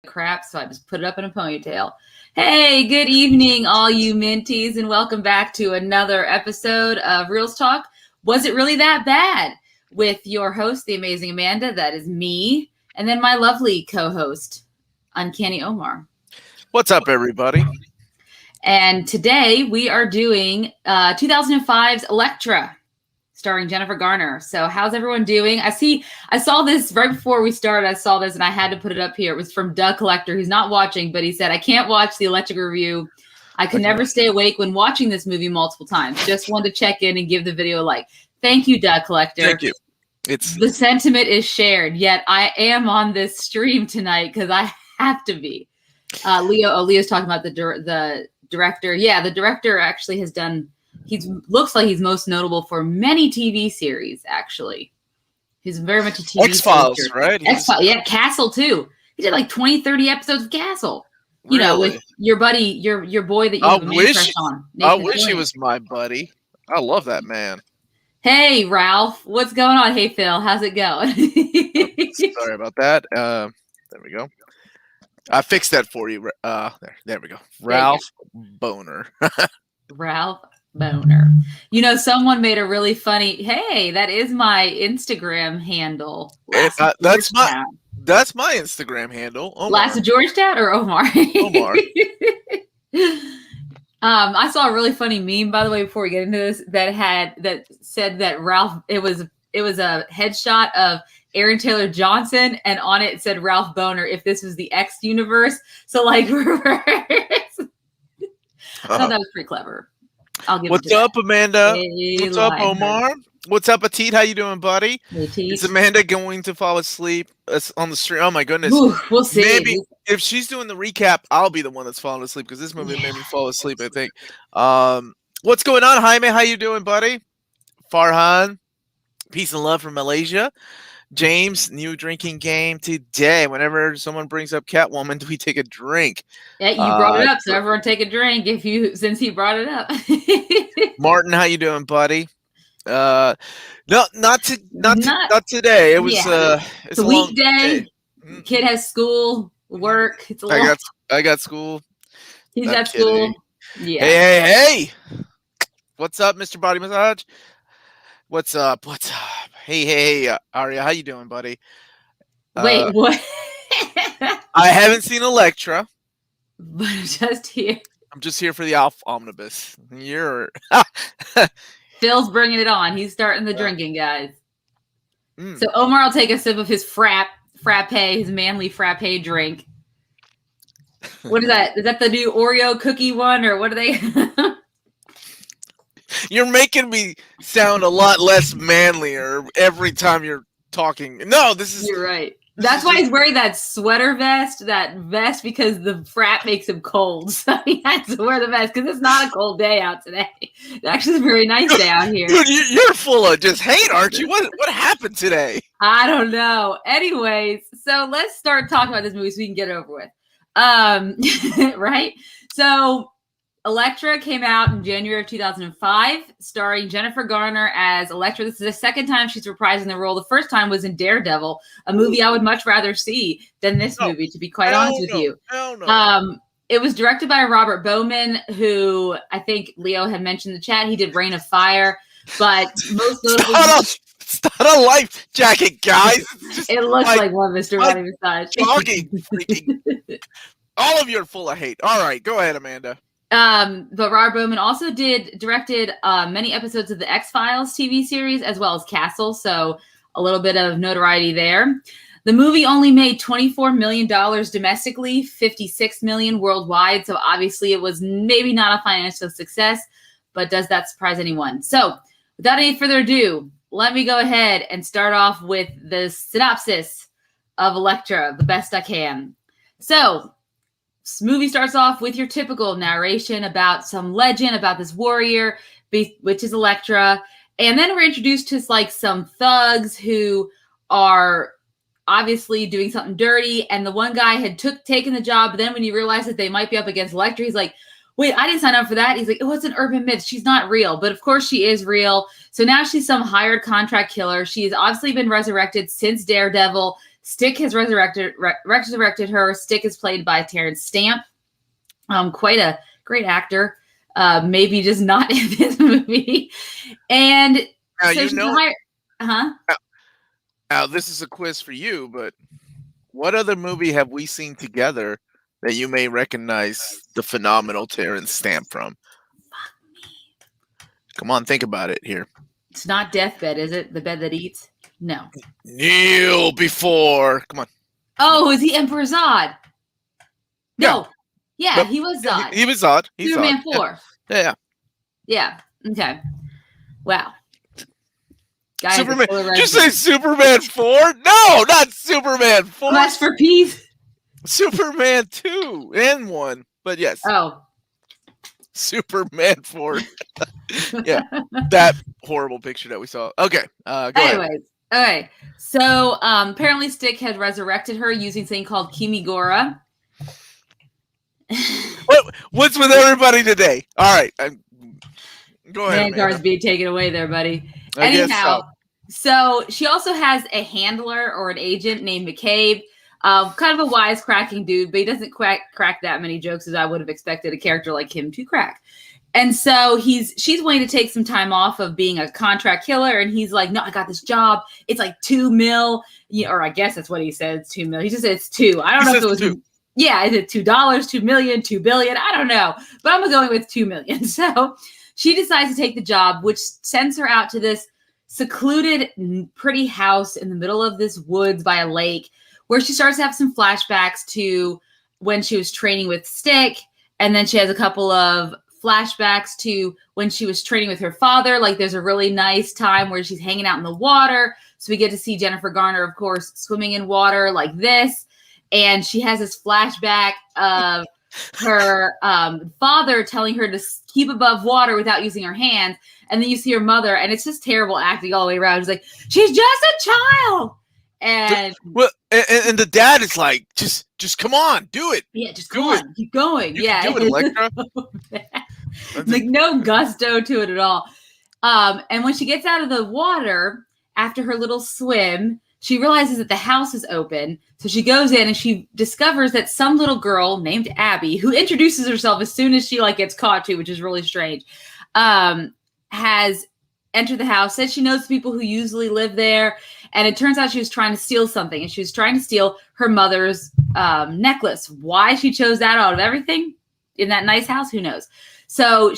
crap, so I just put it up in a ponytail. Hey, good evening, all you minties, and welcome back to another episode of Reelz Talk. Was it really that bad? With your host, the amazing Amanda, that is me, and then my lovely co-host, Uncanny Omar. What's up, everybody? And today we are doing 2005's Elektra, starring Jennifer Garner. So how's everyone doing? I saw this right before we started. I saw this and I had to put it up here. It was from Doug Collector, who's not watching, but he said, I can't watch the Electric review. I could never stay awake when watching this movie multiple times. Just wanted to check in and give the video a like. Thank you, Doug Collector. Thank you. The sentiment is shared, yet I am on this stream tonight because I have to be. Leo's talking about the director. Yeah, the director actually has done... looks like he's most notable for many TV series, actually. He's very much a TV X-Files, right? X-Files, yeah, Castle, too. He did like 20, 30 episodes of Castle. You know, with your buddy, your boy that you have a man crush on. I wish he was my buddy. I love that man. Hey, Ralph. What's going on? Hey, Phil. How's it going? Sorry about that. There we go. I fixed that for you. There we go. Ralph Boner. Ralph Boner. You know, someone made a really funny, hey, that is my Instagram handle. That's my Instagram handle. Omar. Last of Georgetown or Omar? Omar. I saw a really funny meme, by the way, before we get into this, that said that Ralph, it was a headshot of Aaron Taylor Johnson, and on it said Ralph Boner if this was the X universe. So like reverse. I thought that was pretty clever. What's up, Amanda? Hey, what's up, Omar? What's up, Atit? How you doing, buddy? Hey, is Amanda going to fall asleep on the stream? Oh my goodness. Ooh, we'll see. Maybe if she's doing the recap, I'll be the one that's falling asleep because this movie made me fall asleep, I think. What's going on, Jaime? How you doing, buddy? Farhan, peace and love from Malaysia. James, new drinking game today. Whenever someone brings up Catwoman, do we take a drink? Yeah, you brought it up, so everyone take a drink since he brought it up. Martin, how you doing, buddy? No, not today. It was it's a weekday. Kid has school, work. It's I got school. He's got school. Yeah. Hey. What's up, Mr. Body Massage? What's up? Hey, Aria, how you doing, buddy? Wait, what? I haven't seen Elektra. But I'm just here. I'm just here for the Alpha Omnibus. Phil's bringing it on. He's starting the drinking, guys. So Omar will take a sip of his frappe, his manly frappe drink. What is that? Is that the new Oreo cookie one, or what are they? You're making me sound a lot less manlier every time you're talking. No, You're right. That's why he's wearing that sweater vest, because the frappe makes him cold. So he has to wear the vest because it's not a cold day out today. It's actually a very nice day out here. Dude, you're full of just hate, aren't you? What happened today? I don't know. Anyways, so let's start talking about this movie so we can get it over with. Right? So Elektra came out in January of 2005, starring Jennifer Garner as Elektra. This is the second time she's reprising the role. The first time was in Daredevil, a movie I would much rather see than this movie, to be quite honest with you. It was directed by Robert Bowman, who I think Leo had mentioned in the chat. He did Reign of Fire, but most notably... It's not a life jacket, guys. It looks like one, Mr. Body Massage. All of you are full of hate. All right, go ahead, Amanda. But Robert Bowman also directed many episodes of the X-Files TV series, as well as Castle, so a little bit of notoriety there. The movie only made $24 million domestically, $56 million worldwide, so obviously it was maybe not a financial success, but does that surprise anyone? So, without any further ado, let me go ahead and start off with the synopsis of Elektra, the best I can. So, this movie starts off with your typical narration about some legend about this warrior, which is Elektra. And then we're introduced to like some thugs who are obviously doing something dirty. And the one guy had taken the job. But then when you realize that they might be up against Elektra, he's like, wait, I didn't sign up for that. He's like, oh, it's an urban myth. She's not real. But of course she is real. So now she's some hired contract killer. She's obviously been resurrected since Daredevil, Stick has resurrected her. Stick is played by Terrence Stamp. Quite a great actor. Maybe just not in this movie. And now, so she's hired. Now, this is a quiz for you, but what other movie have we seen together that you may recognize the phenomenal Terrence Stamp from? Come on, think about it here. It's not Deathbed, is it? The Bed That Eats? No. Kneel before. Come on. Oh, is he Emperor Zod? No. Yeah, yeah, he was Zod. He was Zod. He's Superman Zod. 4. Yeah. Okay. Wow. Guy Superman. Did you say Superman 4? No, not Superman 4. Quest for Peace. Superman 2 and 1. But yes. Oh. Superman 4. Yeah. That horrible picture that we saw. Okay. Go ahead. Okay. So apparently Stick had resurrected her using something called Kimigora. What's with everybody today? All right. Go ahead. Mangar's being taken away there, buddy. I guess so she also has a handler or an agent named McCabe. Kind of a wisecracking dude, but he doesn't crack that many jokes as I would have expected a character like him to crack. And so she's willing to take some time off of being a contract killer, and he's like, "No, I got this job. It's like $2 million, or I guess that's what he said. It's $2 million. He just said it's 2. I don't know if it was 2. Yeah, is it $2, $2 million, $2 billion? I don't know, but I'm going with $2 million. So she decides to take the job, which sends her out to this secluded, pretty house in the middle of this woods by a lake, where she starts to have some flashbacks to when she was training with Stick, and then she has a couple of flashbacks to when she was training with her father. Like there's a really nice time where she's hanging out in the water. So we get to see Jennifer Garner, of course, swimming in water like this. And she has this flashback of her father telling her to keep above water without using her hands. And then you see her mother, and it's just terrible acting all the way around. She's like, she's just a child. And and the dad is like, just come on, do it. Yeah, just go on, keep going. Do it, Elektra. Like no gusto to it at all. And when she gets out of the water after her little swim, she realizes that the house is open. So she goes in and she discovers that some little girl named Abby, who introduces herself as soon as she gets caught too, which is really strange, has entered the house, said she knows people who usually live there. And it turns out she was trying to steal something, and she was trying to steal her mother's necklace. Why she chose that out of everything in that nice house, who knows? So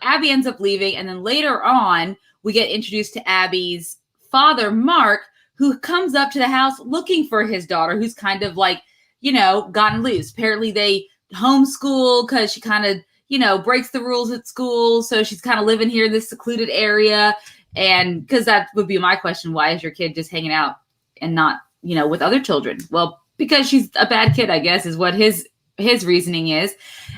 Abby ends up leaving. And then later on, we get introduced to Abby's father, Mark, who comes up to the house looking for his daughter, who's kind of gotten loose. Apparently they homeschool because she kind of, breaks the rules at school. So she's kind of living here in this secluded area. And because that would be my question, why is your kid just hanging out and not, with other children? Well, because she's a bad kid, I guess, is what his reasoning is.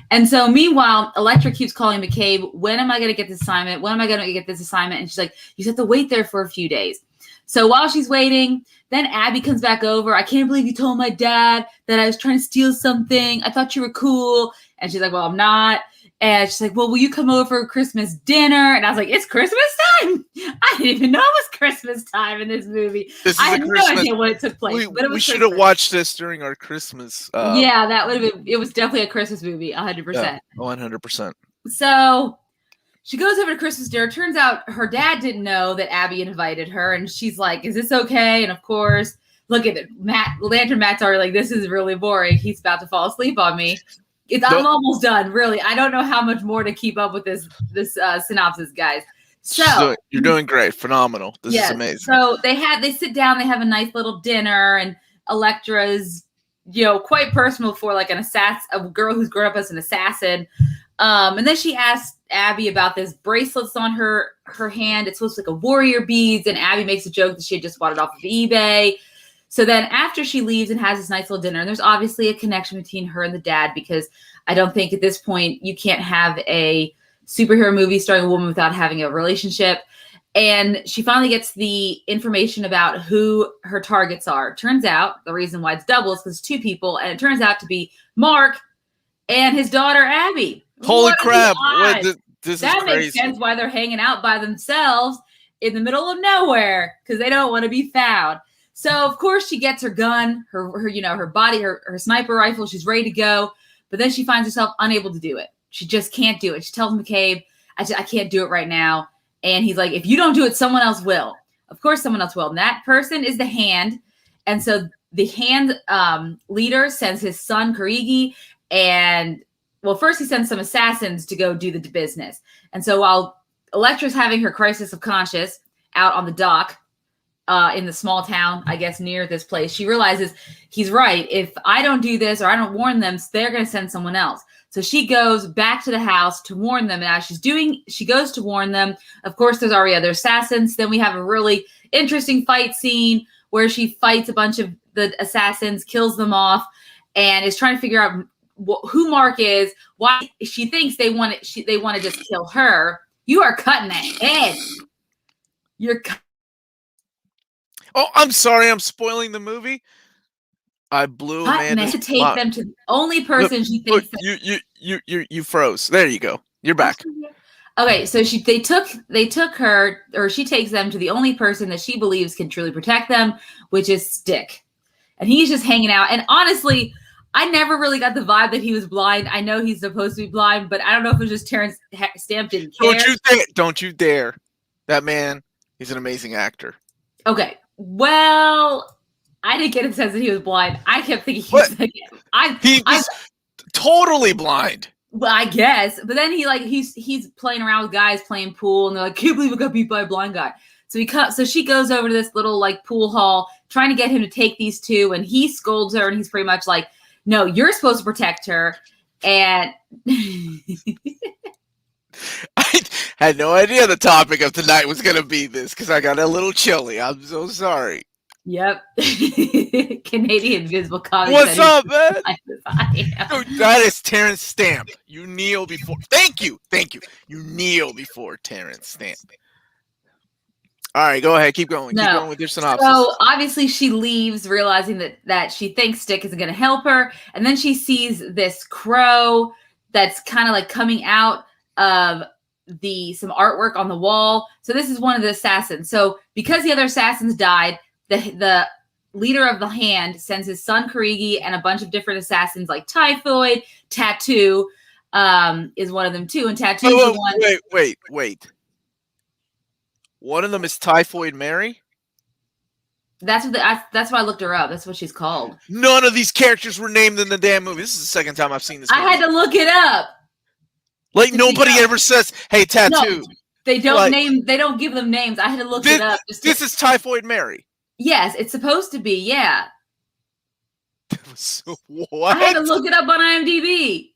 And so meanwhile, Elektra keeps calling McCabe, when am I going to get this assignment? When am I going to get this assignment? And she's like, you have to wait there for a few days. So while she's waiting, then Abby comes back over. I can't believe you told my dad that I was trying to steal something. I thought you were cool. And she's like, well, I'm not. And she's like, well, will you come over for Christmas dinner? And I was like, it's Christmas time? I didn't even know it was Christmas time in this movie. I had no idea when it took place. We should have watched this during our Christmas. Yeah, that would have been, it was definitely a Christmas movie, 100%. Yeah, 100%. So she goes over to Christmas dinner. Turns out her dad didn't know that Abby invited her. And she's like, is this okay? And of course, look at it. Lantern Matt's already like, this is really boring. He's about to fall asleep on me. I'm almost done, really. I don't know how much more to keep up with this synopsis, guys. So you're doing great, phenomenal. This is amazing. So they sit down, they have a nice little dinner, and Elektra's, quite personal for like a girl who's grown up as an assassin. And then she asks Abby about this bracelets on her hand. It's supposed to be like a warrior beads, and Abby makes a joke that she had just bought it off of eBay. So then after she leaves and has this nice little dinner, and there's obviously a connection between her and the dad, because I don't think at this point you can't have a superhero movie starring a woman without having a relationship. And she finally gets the information about who her targets are. Turns out the reason why it's double is because 2 people, and it turns out to be Mark and his daughter, Abby. Holy crap. This that is crazy. Makes sense why they're hanging out by themselves in the middle of nowhere, because they don't want to be found. So of course she gets her gun, her body, her sniper rifle. She's ready to go, but then she finds herself unable to do it. She just can't do it. She tells McCabe, I can't do it right now. And he's like, if you don't do it, someone else will. Of course, someone else will. And that person is the Hand. And so the Hand leader sends his son, Karigi, and, well, first he sends some assassins to go do the business. And so while Elektra's having her crisis of conscience out on the dock in the small town, I guess, near this place, she realizes he's right. If I don't do this or I don't warn them, they're going to send someone else. So she goes back to the house to warn them. And as she goes to warn them, of course, there's already other assassins. Then we have a really interesting fight scene where she fights a bunch of the assassins, kills them off, and is trying to figure out who Mark is, why she thinks they want to just kill her. You are cutting a head. You're Oh, I'm sorry. I'm spoiling the movie. I blew Amanda's to take them to the only person she thinks. You froze. There you go. You're back. Okay, so they took her, or she takes them to the only person that she believes can truly protect them, which is Stick, and he's just hanging out. And honestly, I never really got the vibe that he was blind. I know he's supposed to be blind, but I don't know if it was just Terrence Stamp didn't care. Don't you dare! That man, he's an amazing actor. Okay, well. I didn't get a sense that he was blind. I kept thinking he was totally blind. Well, I guess. But then he's playing around with guys playing pool, and they're like, can't believe I got beat by a blind guy. So she goes over to this little like pool hall trying to get him to take these two, and he scolds her, and he's pretty much like, no, you're supposed to protect her. And I had no idea the topic of tonight was gonna be this because I got a little chilly. I'm so sorry. Yep. Canadian Visible Comics. What's up, man? Dude, that is Terrence Stamp. You kneel before. Thank you. You kneel before Terrence Stamp. All right, go ahead. Keep going. Keep going with your synopsis. So obviously she leaves, realizing that she thinks Stick isn't going to help her, and then she sees this crow that's kind of like coming out of some artwork on the wall. So this is one of the assassins. So because the other assassins died, the leader of the Hand sends his son Karigi and a bunch of different assassins like Typhoid, Tattoo is one of them too, and Tattoo is the one. Wait. One of them is Typhoid Mary? That's why I looked her up. That's what she's called. None of these characters were named in the damn movie. This is the second time I've seen this movie. I had to look it up. Like nobody ever says, "Hey, Tattoo." No, they don't they don't give them names. I had to look it up. This is Typhoid Mary. Yes, it's supposed to be. Yeah. So what? I had to look it up on IMDb.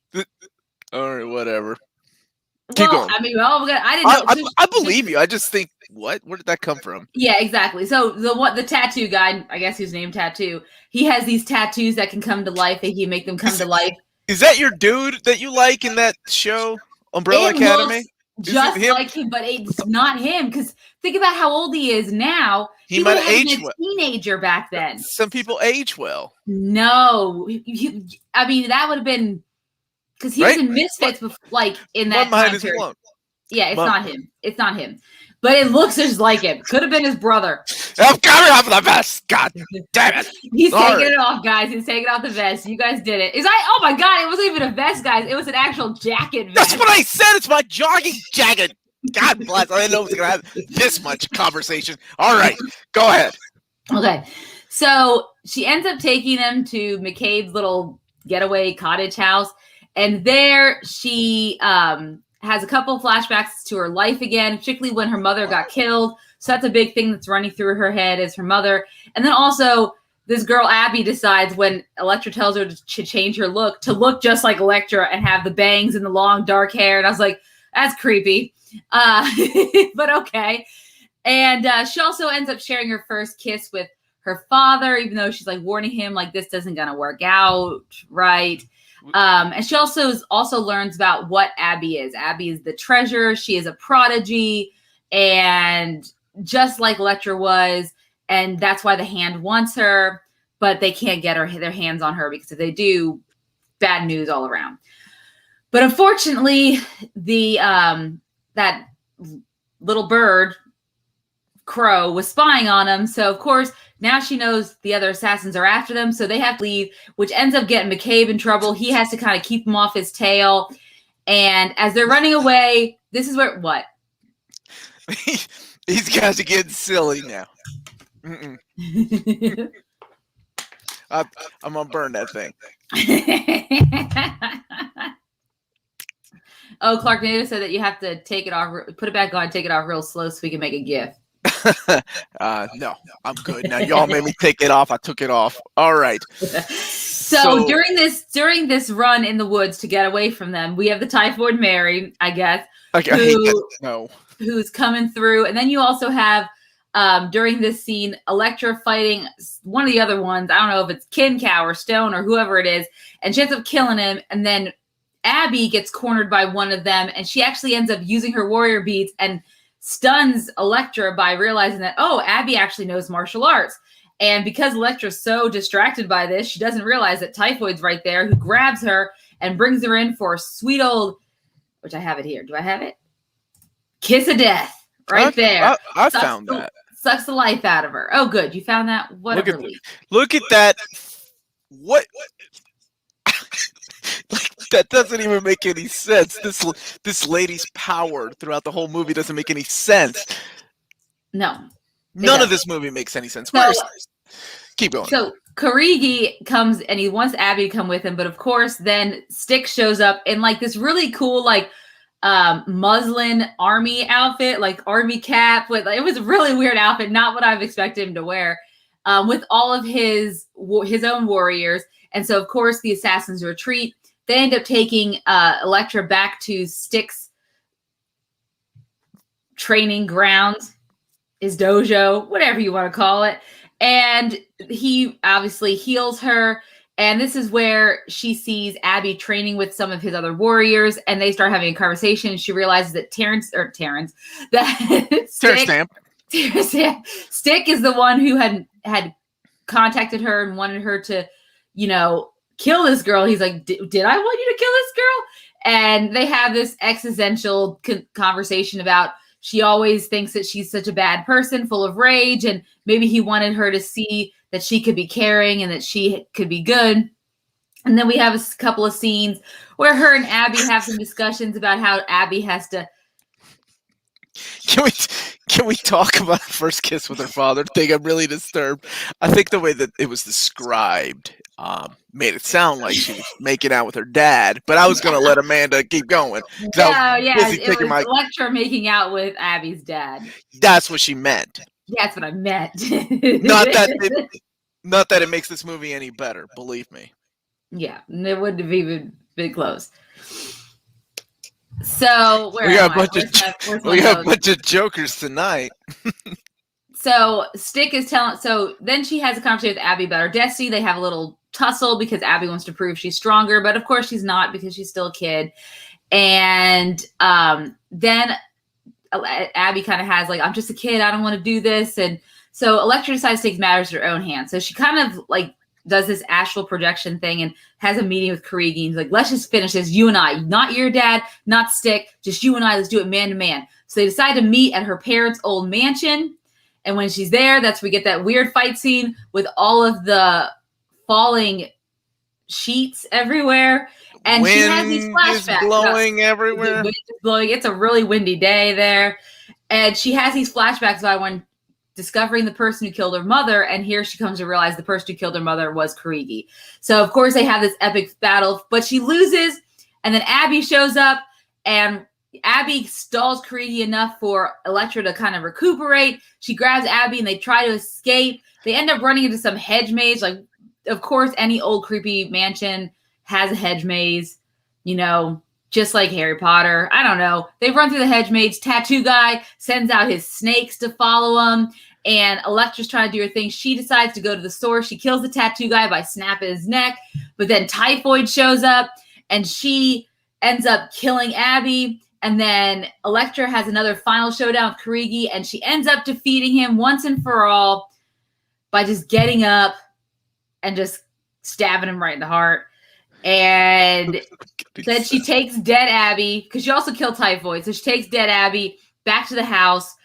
All right, whatever. Keep going. I mean, I didn't know. I believe you. I just think, what? Where did that come from? Yeah, exactly. So the tattoo guy, I guess who's named Tattoo, he has these tattoos that can come to life. That he make them come to life. Is that your dude that you like in that show, Umbrella Academy? Just like him, but it's not him. Because think about how old he is now. He might have aged well. Teenager back then. Some people age well. No, I mean that would have been because he was in Misfits, like in that time period. Yeah, it's not him. It's not him. But it looks just like him. Could have been his brother. Oh, got it off the vest. God damn it. He's taking it off, guys. He's taking off the vest. You guys did it. Oh my God, it wasn't even a vest, guys. It was an actual jacket vest. That's what I said. It's my jogging jacket. God bless. I didn't know it was going to have this much conversation. All right, go ahead. Okay. So she ends up taking him to McCabe's little getaway cottage house. And there she has a couple of flashbacks to her life again, particularly when her mother got killed. So that's a big thing that's running through her head is her mother. And then also this girl, Abby, decides when Elektra tells her to change her look to look just like Elektra and have the bangs and the long dark hair. And I was like, that's creepy. But okay. And she also ends up sharing her first kiss with her father, even though she's like warning him like this isn't going to work out. Right. And she also learns about what Abby is. Abby is the treasure. She is a prodigy, and just like Elektra was, and that's why the Hand wants her, but they can't get their hands on her because if they do, bad news all around. But unfortunately, that little bird Crow was spying on him. So, of course, now she knows the other assassins are after them. So they have to leave, which ends up getting McCabe in trouble. He has to kind of keep them off his tail. And as they're running away, this is where, what? These guys are getting silly now. I'm going to burn that thing. Oh, Clark Native said that you have to take it off, put it back on, take it off real slow so we can make a GIF. No, I'm good. Now y'all made me take it off. I took it off. All right. So during this run in the woods to get away from them, we have the Typhoid Mary, I guess, okay, I hate that. No. Who's coming through. And then you also have, during this scene, Elektra fighting one of the other ones. I don't know if it's Kincow or Stone or whoever it is. And she ends up killing him. And then Abby gets cornered by one of them. And she actually ends up using her warrior beads and stuns Elektra by realizing that, oh, Abby actually knows martial arts. And because Elektra's so distracted by this, she doesn't realize that Typhoid's right there, who grabs her and brings her in for a sweet old, which I have it here. Do I have it? Kiss of death. Right there. I found that. Sucks the life out of her. Oh, good. You found that? What a relief. Look at that. What? That doesn't even make any sense. This lady's power throughout the whole movie doesn't make any sense. No. None of this movie makes any sense. Keep going. So Karigi comes and he wants Abby to come with him, but of course then Stick shows up in like this really cool muslin army outfit, like army cap with it was a really weird outfit, not what I've expected him to wear, with all of his own warriors. And so of course the assassins retreat. They end up taking Elektra back to Stick's training grounds, his dojo, whatever you want to call it. And he obviously heals her. And this is where she sees Abby training with some of his other warriors. And they start having a conversation. She realizes that Stick is the one who had contacted her and wanted her to, kill this girl. He's like, did I want you to kill this girl? And they have this existential conversation about she always thinks that she's such a bad person, full of rage, and maybe he wanted her to see that she could be caring and that she could be good. And then we have a couple of scenes where her and Abby have some discussions about how Abby has to. Can we talk about her first kiss with her father? I think I'm really disturbed. I think the way that it was described made it sound like she was making out with her dad, but I was going to let Amanda keep going. It was Elektra making out with Abby's dad. That's what she meant. That's what I meant. Not that it makes this movie any better, believe me. Yeah, it wouldn't have even been close. So we got a bunch of jokers tonight. So Stick is telling. So then she has a conversation with Abby about her destiny. They have a little tussle because Abby wants to prove she's stronger, but of course she's not because she's still a kid. And then Abby kind of has like, I'm just a kid. I don't want to do this. And so Elektra decides to take matters in her own hands. So she kind of like does this astral projection thing and has a meeting with Karigi. And like, let's just finish this. You and I, not your dad, not Stick, just you and I. Let's do it man to man. So they decide to meet at her parents' old mansion. And when she's there, that's we get that weird fight scene with all of the falling sheets everywhere. And wind she has these flashbacks. Is blowing everywhere. The wind is blowing. It's a really windy day there. And she has these flashbacks about when discovering the person who killed her mother. And here she comes to realize the person who killed her mother was Karigi. So, of course, they have this epic battle. But she loses. And then Abby shows up. And Abby stalls Karigi enough for Elektra to kind of recuperate. She grabs Abby and they try to escape. They end up running into some hedge maze. Like, of course, any old creepy mansion has a hedge maze, just like Harry Potter. I don't know. They run through the hedge maze. Tattoo guy sends out his snakes to follow him. And Elektra's trying to do her thing. She decides to go to the store. She kills the tattoo guy by snapping his neck. But then Typhoid shows up and she ends up killing Abby. And then Elektra has another final showdown with Karigi. And she ends up defeating him once and for all by just getting up and just stabbing him right in the heart. And then she takes dead Abby, because she also killed Typhoid. So she takes dead Abby back to the house.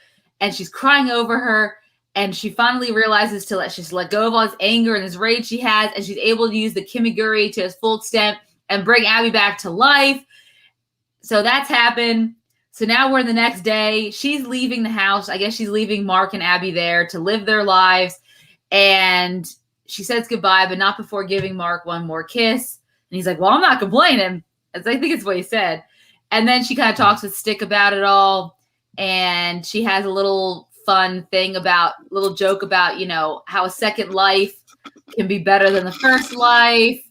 and she's crying over her. And she finally realizes to let go of all this anger and this rage she has, and she's able to use the Kimiguri to its full extent and bring Abby back to life. So that's happened. So now we're the next day. She's leaving the house. I guess she's leaving Mark and Abby there to live their lives. And she says goodbye, but not before giving Mark one more kiss. And he's like, well, I'm not complaining. I think it's what he said. And then she kind of talks with Stick about it all. And she has a little fun joke about, how a second life can be better than the first life.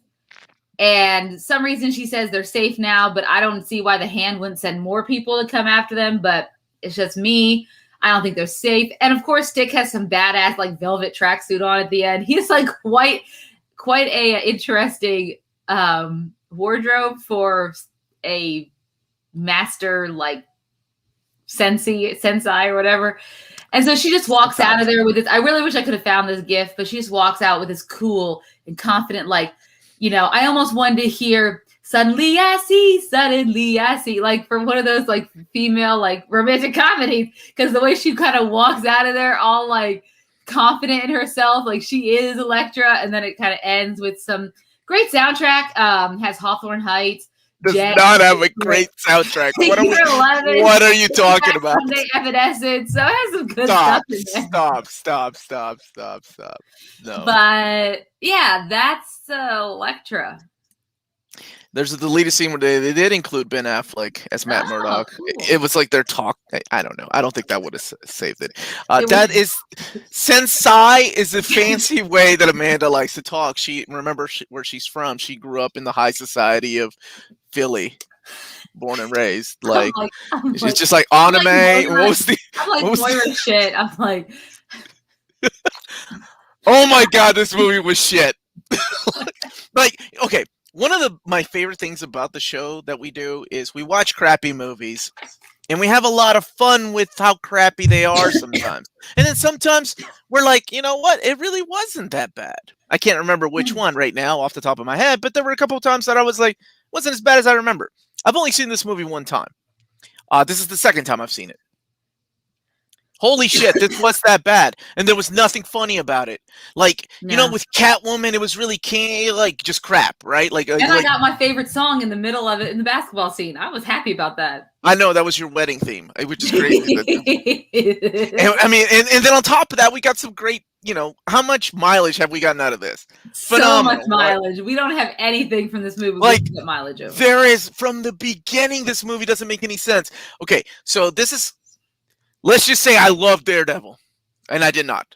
And some reason she says they're safe now, but I don't see why the Hand wouldn't send more people to come after them. But it's just me. I don't think they're safe. And of course, Stick has some badass like velvet tracksuit on at the end. He's like quite a interesting wardrobe for a master like sensei or whatever. And so she just walks out of there with this. I really wish I could have found this gift, but she just walks out with this cool and confident, like, I almost wanted to hear suddenly I see, like for one of those like female like romantic comedies, because the way she kind of walks out of there all like confident in herself, like she is Elektra, and then it kind of ends with some great soundtrack. Has Hawthorne Heights. Does not have a great soundtrack. What are you talking about? Sunday Evanescence. So it has some good stuff in there. Stop. No. But yeah, that's Elektra. There's a deleted scene where they did include Ben Affleck as Matt Murdock. Cool. It was like their talk. I don't know. I don't think that would have saved it. Sensei is the fancy way that Amanda likes to talk. Where she's from. She grew up in the high society of Philly, born and raised. Like she's just like anime. I'm like Moira shit. I'm like, oh my god, this movie was shit. Like, okay. One of my favorite things about the show that we do is we watch crappy movies, and we have a lot of fun with how crappy they are sometimes. And then sometimes we're like, you know what? It really wasn't that bad. I can't remember which one right now off the top of my head, but there were a couple of times that I was like, wasn't as bad as I remember. I've only seen this movie one time. This is the second time I've seen it. Holy shit, this was that bad. And there was nothing funny about it. Like, with Catwoman, it was really like just crap, right? I got my favorite song in the middle of it in the basketball scene. I was happy about that. I know, that was your wedding theme, which is crazy. and then on top of that, we got some great, how much mileage have we gotten out of this? Phenomenal, so much mileage. Right? We don't have anything from this movie we can get mileage over. There is, from the beginning, this movie doesn't make any sense. Okay, so let's just say I love Daredevil, and I did not.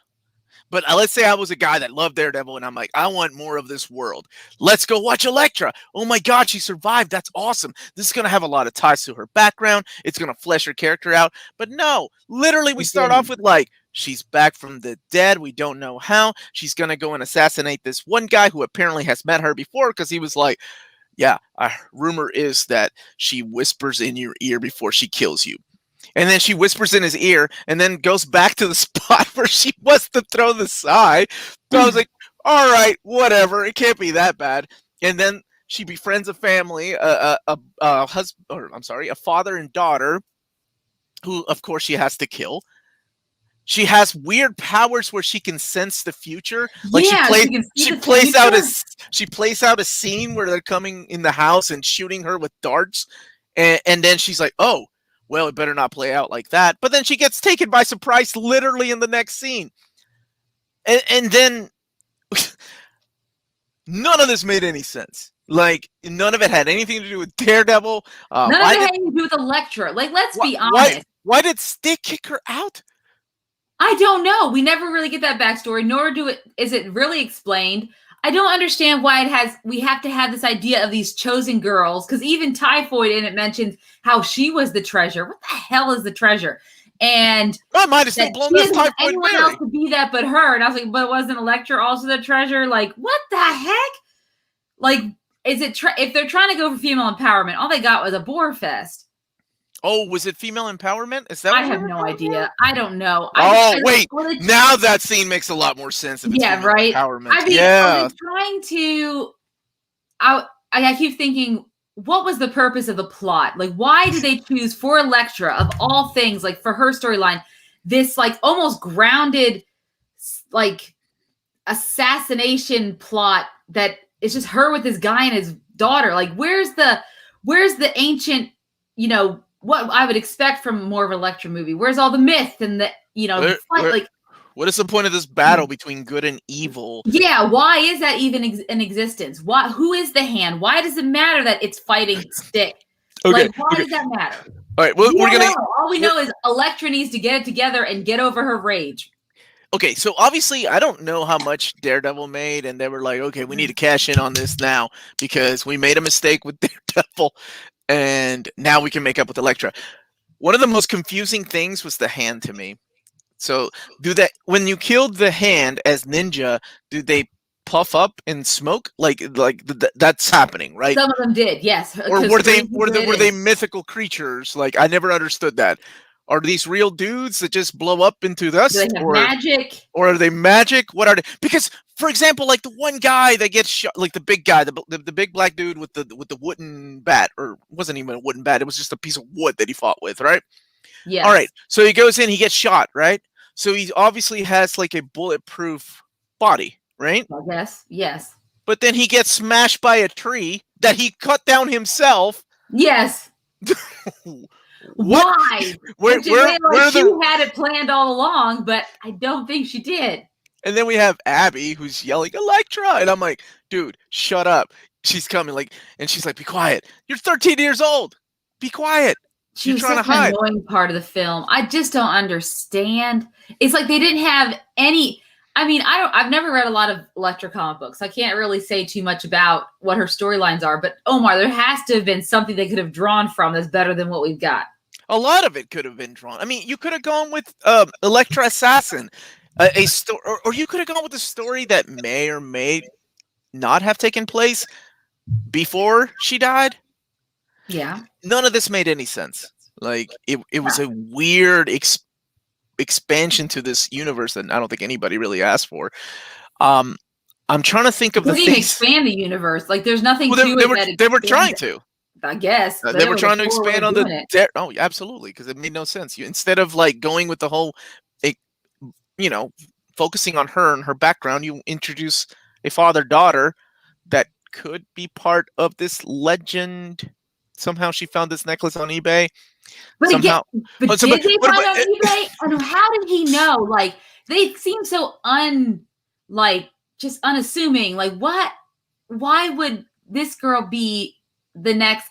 But let's say I was a guy that loved Daredevil, and I'm like, I want more of this world. Let's go watch Elektra. Oh my God, she survived. That's awesome. This is going to have a lot of ties to her background. It's going to flesh her character out. But no, literally we start off with she's back from the dead. We don't know how. She's going to go and assassinate this one guy who apparently has met her before, because he was like, yeah, rumor is that she whispers in your ear before she kills you. And then she whispers in his ear and then goes back to the spot where she wants to throw the sigh. So I was like, all right, whatever. It can't be that bad. And then she befriends a family, a father and daughter, who, of course, she has to kill. She has weird powers where she can sense the future. Like she plays out a scene where they're coming in the house and shooting her with darts. And then she's like, oh, well, it better not play out like that. But then she gets taken by surprise literally in the next scene. And then none of this made any sense. Like, none of it had anything to do with Daredevil. None of it had anything to do with Elektra. Like, let's be honest. Why did Stick kick her out? I don't know. We never really get that backstory, nor is it really explained. I don't understand why we have to have this idea of these chosen girls, because even Typhoid in it mentions how she was the treasure. What the hell is the treasure? And I might have still blown this Typhoid anyone else to be that but her. And I was like, but wasn't Elektra also the treasure? Like, what the heck? Like, is it if they're trying to go for female empowerment, all they got was a bore fest. Oh, was it female empowerment? Is that? I have no idea. I don't know. Now that scene makes a lot more sense. Yeah, right. Empowerment. I mean, yeah. Trying to. I keep thinking, what was the purpose of the plot? Like, why did they choose for Elektra of all things, like for her storyline, this like almost grounded like assassination plot that is just her with this guy and his daughter. Like, where's the ancient, what I would expect from more of an Elektra movie? Where's all the myth and the, like, what is the point of this battle between good and evil? Yeah, why is that even in existence? Who is the hand? Why does it matter that it's fighting stick? Okay, like, why does that matter? All right, we're gonna. All we know is Elektra needs to get it together and get over her rage. Okay, so obviously I don't know how much Daredevil made, and they were like, okay, we need to cash in on this now because we made a mistake with Daredevil, and now we can make up with Elektra. One of the most confusing things was the hand to me. So, when you killed the hand as Ninja, do they puff up in smoke? Like that's happening, right? Some of them did, yes. Or were they mythical creatures? Like, I never understood that. Are these real dudes that just blow up into dust? Do they have magic? Or are they magic? What are they? Because, for example, like the one guy that gets shot, like the big guy, the big black dude with the wooden bat, or it wasn't even a wooden bat, it was just a piece of wood that he fought with, right? Yeah. All right. So he goes in, he gets shot, right? So he obviously has like a bulletproof body, right? I guess, yes. But then he gets smashed by a tree that he cut down himself. Yes. Why? Where she had it planned all along, but I don't think she did. And then we have Abby who's yelling Elektra, and I'm like, dude, shut up. She's coming, like, and she's like, be quiet. You're 13 years old. Be quiet. She was such an annoying part of the film. I just don't understand. It's like they didn't have any. I mean, I've never read a lot of Elektra comic books. I can't really say too much about what her storylines are. But Omar, there has to have been something they could have drawn from that's better than what we've got. A lot of it could have been drawn. I mean, you could have gone with Elektra Assassin, a story, or you could have gone with a story that may or may not have taken place before she died. Yeah. None of this made any sense. Like, it was a weird expansion to this universe that I don't think anybody really asked for. I'm trying to think of the things. Expand the universe. Like, there's nothing to it. They were trying to. I guess they were trying to expand on the. Oh, absolutely, because it made no sense. Instead of like going with the whole, focusing on her and her background, you introduce a father-daughter that could be part of this legend. Somehow she found this necklace on eBay. But did they find it on eBay? And how did he know? Like, they seem so just unassuming. Like, what? Why would this girl be the next?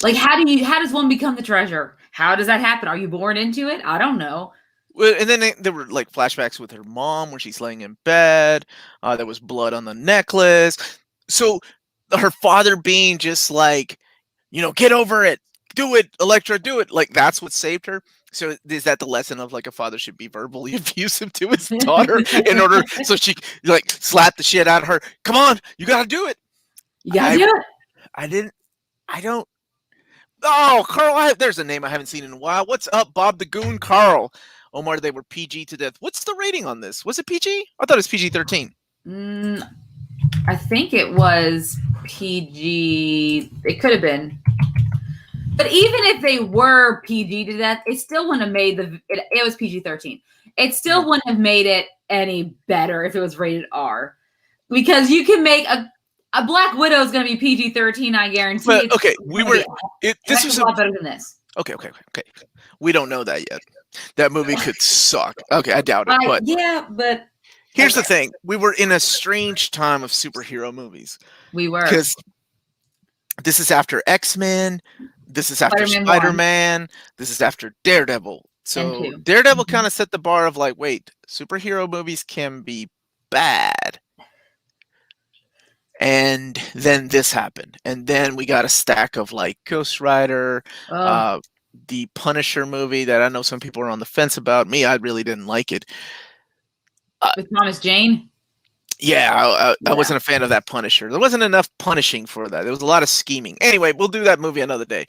Like, how does one become the treasure? How does that happen? Are you born into it? I don't know. Well, and then there were like flashbacks with her mom where she's laying in bed. There was blood on the necklace. So her father being just like, get over it, do it, Elektra, do it. Like, that's what saved her. So is that the lesson of like a father should be verbally abusive to his daughter in order so she like slap the shit out of her? Come on, you gotta do it. You gotta do it. I don't. Oh, Carl, there's a name I haven't seen in a while. What's up, Bob the Goon? Carl. Omar, they were PG to death. What's the rating on this? Was it PG? I thought it was PG-13. I think it was PG. It could have been. But even if they were PG to death, it still wouldn't have made it was PG-13. It still wouldn't have made it any better if it was rated R. Because you can make a Black Widow is going to be PG-13, I guarantee. But, okay, this is a lot better than this. Okay. We don't know that yet. That movie could suck. Okay, I doubt it. But yeah, but here's the thing. We were in a strange time of superhero movies. We were. Because this is after X-Men. This is after Spider-Man. This is after Daredevil. So Daredevil kind of set the bar of like, wait, superhero movies can be bad. And then this happened. And then we got a stack of like Ghost Rider, the Punisher movie that I know some people are on the fence about. Me, I really didn't like it. With Thomas Jane? Yeah, I wasn't a fan of that Punisher. There wasn't enough punishing for that. There was a lot of scheming. Anyway, we'll do that movie another day.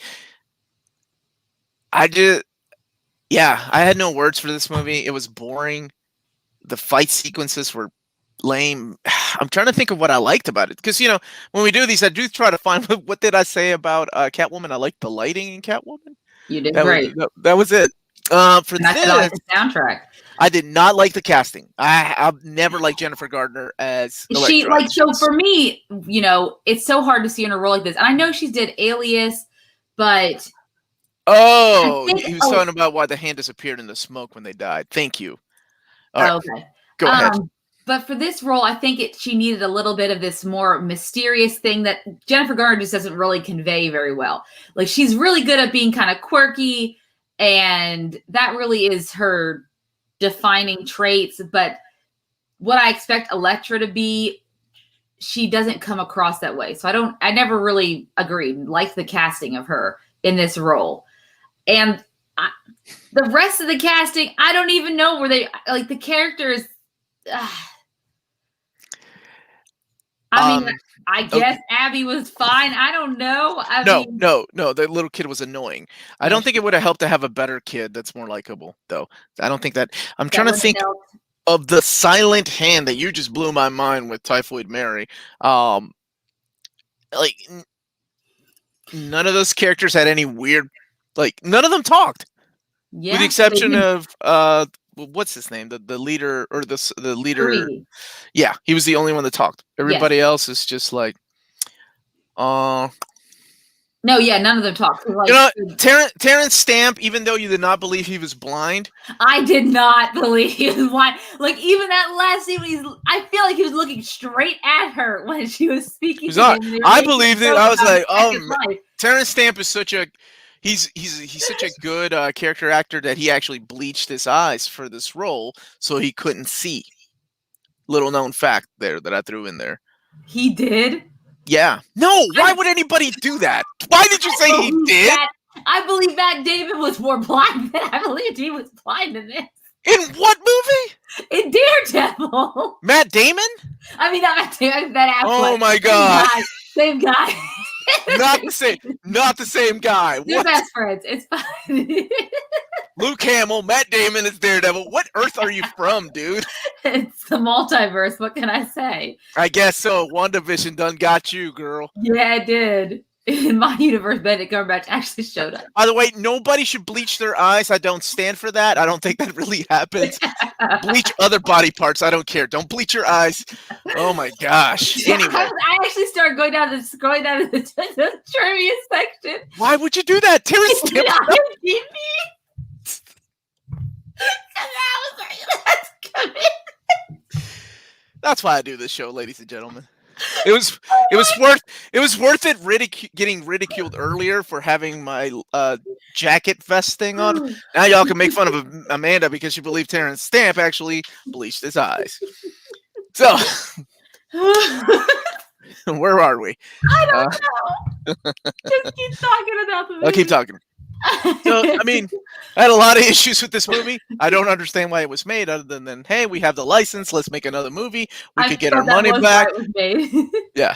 I had no words for this movie. It was boring. The fight sequences were lame. I'm trying to think of what I liked about it. Because, when we do these, I do try to find what did I say about Catwoman. I liked the lighting in Catwoman. You did great. That was it. For And I said, I like this, the soundtrack. I did not like the casting. I've never liked Jennifer Gardner as She Elektra. like so for me, it's so hard to see in a role like this. And I know she's did Alias, but Oh, I think he was talking about why the hand disappeared in the smoke when they died. Thank you. All right, okay. go ahead. But for this role, I think she needed a little bit of this more mysterious thing that Jennifer Garner just doesn't really convey very well. Like she's really good at being kind of quirky, and that really is her defining traits. But what I expect Elektra to be, she doesn't come across that way. So I never really agreed, like the casting of her in this role. And the rest of the casting, I don't even know where they, like the characters. I mean, I guess Abby was fine. I don't know. No. The little kid was annoying. I don't think it would have helped to have a better kid that's more likable, though. I don't think that. I'm trying to think of the silent hand that you just blew my mind with Typhoid Mary. Like none of those characters had any weird. Like none of them talked, with the exception of what's his name? The leader or the leader. Three. Yeah, he was the only one that talked. Everybody else is just like, no, yeah, none of them talked. Like, Terrence Stamp, even though you did not believe he was blind. I did not believe he was blind. Like, even that last scene, I feel like he was looking straight at her when she was speaking to him. I believed it. I was like, Terrence Stamp is such a... He's such a good character actor that he actually bleached his eyes for this role so he couldn't see. Little known fact there that I threw in there. He did? Yeah. No, why would anybody do that? Why did you say he did? I believe Matt Damon was more blind than I believed he was blind in this. In what movie? In Daredevil. Matt Damon? I mean, not Matt Damon, Ben Affleck. Oh my God. Same guy. Not the same guy. They're best friends. It's fine. Luke Hamill, Matt Damon is Daredevil. What earth are you from, dude? It's the multiverse. What can I say? I guess so. WandaVision done got you, girl. Yeah, it did. In my universe, Benedict Cumberbatch actually showed up. By the way, nobody should bleach their eyes. I don't stand for that. I don't think that really happens. Bleach other body parts. I don't care. Don't bleach your eyes. Oh my gosh. Anyway, I actually started going down the trivia section. Why would you do that? Terrence Stamp. That's why I do this show, ladies and gentlemen. It was worth it getting ridiculed earlier for having my jacket vest thing on. Now y'all can make fun of Amanda because she believed Terrence Stamp actually bleached his eyes. So where are we? I don't know. Just keep talking about the movie. I'll keep talking. So, I mean, I had a lot of issues with this movie. I don't understand why it was made, other than hey, we have the license, let's make another movie. We could get our money back. Yeah.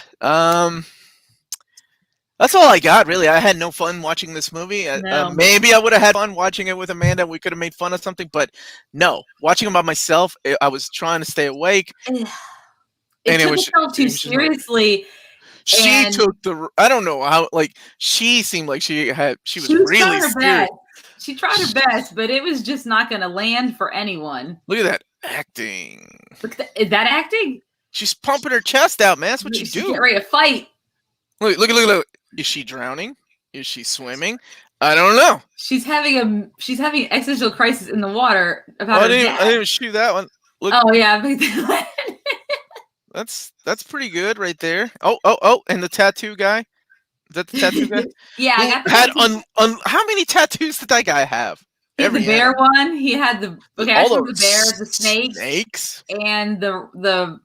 That's all I got, really. I had no fun watching this movie. No. Maybe I would have had fun watching it with Amanda. We could have made fun of something, but no. Watching it by myself, I was trying to stay awake. It took itself too seriously. She took I don't know how, like, she seemed like she was really serious. She tried her best, but it was just not going to land for anyone. Look at that acting. Is that acting? She's pumping her chest out, man. That's what you do. She's getting ready to fight. Look. Is she drowning? Is she swimming? I don't know. She's having an existential crisis in the water about I didn't even shoot that one. Look. Oh yeah. That's pretty good right there. Oh, and the tattoo guy. Is that the tattoo guy? Yeah, I got how many tattoos did that guy have? He had the bear one. He had the the bear, the snakes, and the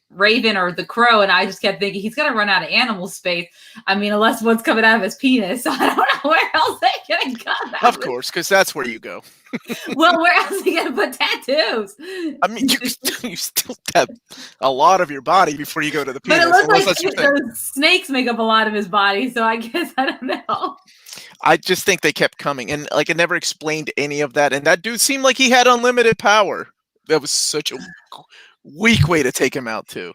raven or the crow. And I just kept thinking he's gonna run out of animal space. I mean, unless one's coming out of his penis. So I don't know where else they're gonna go. Of course, because that's where you go. Well, where else are you gonna put tattoos? I mean, you still have a lot of your body before you go to the penis. But it looks like those snakes make up a lot of his body, so I guess I don't know. I just think they kept coming, and like it never explained any of that. And that dude seemed like he had unlimited power. That was such a weak way to take him out, too.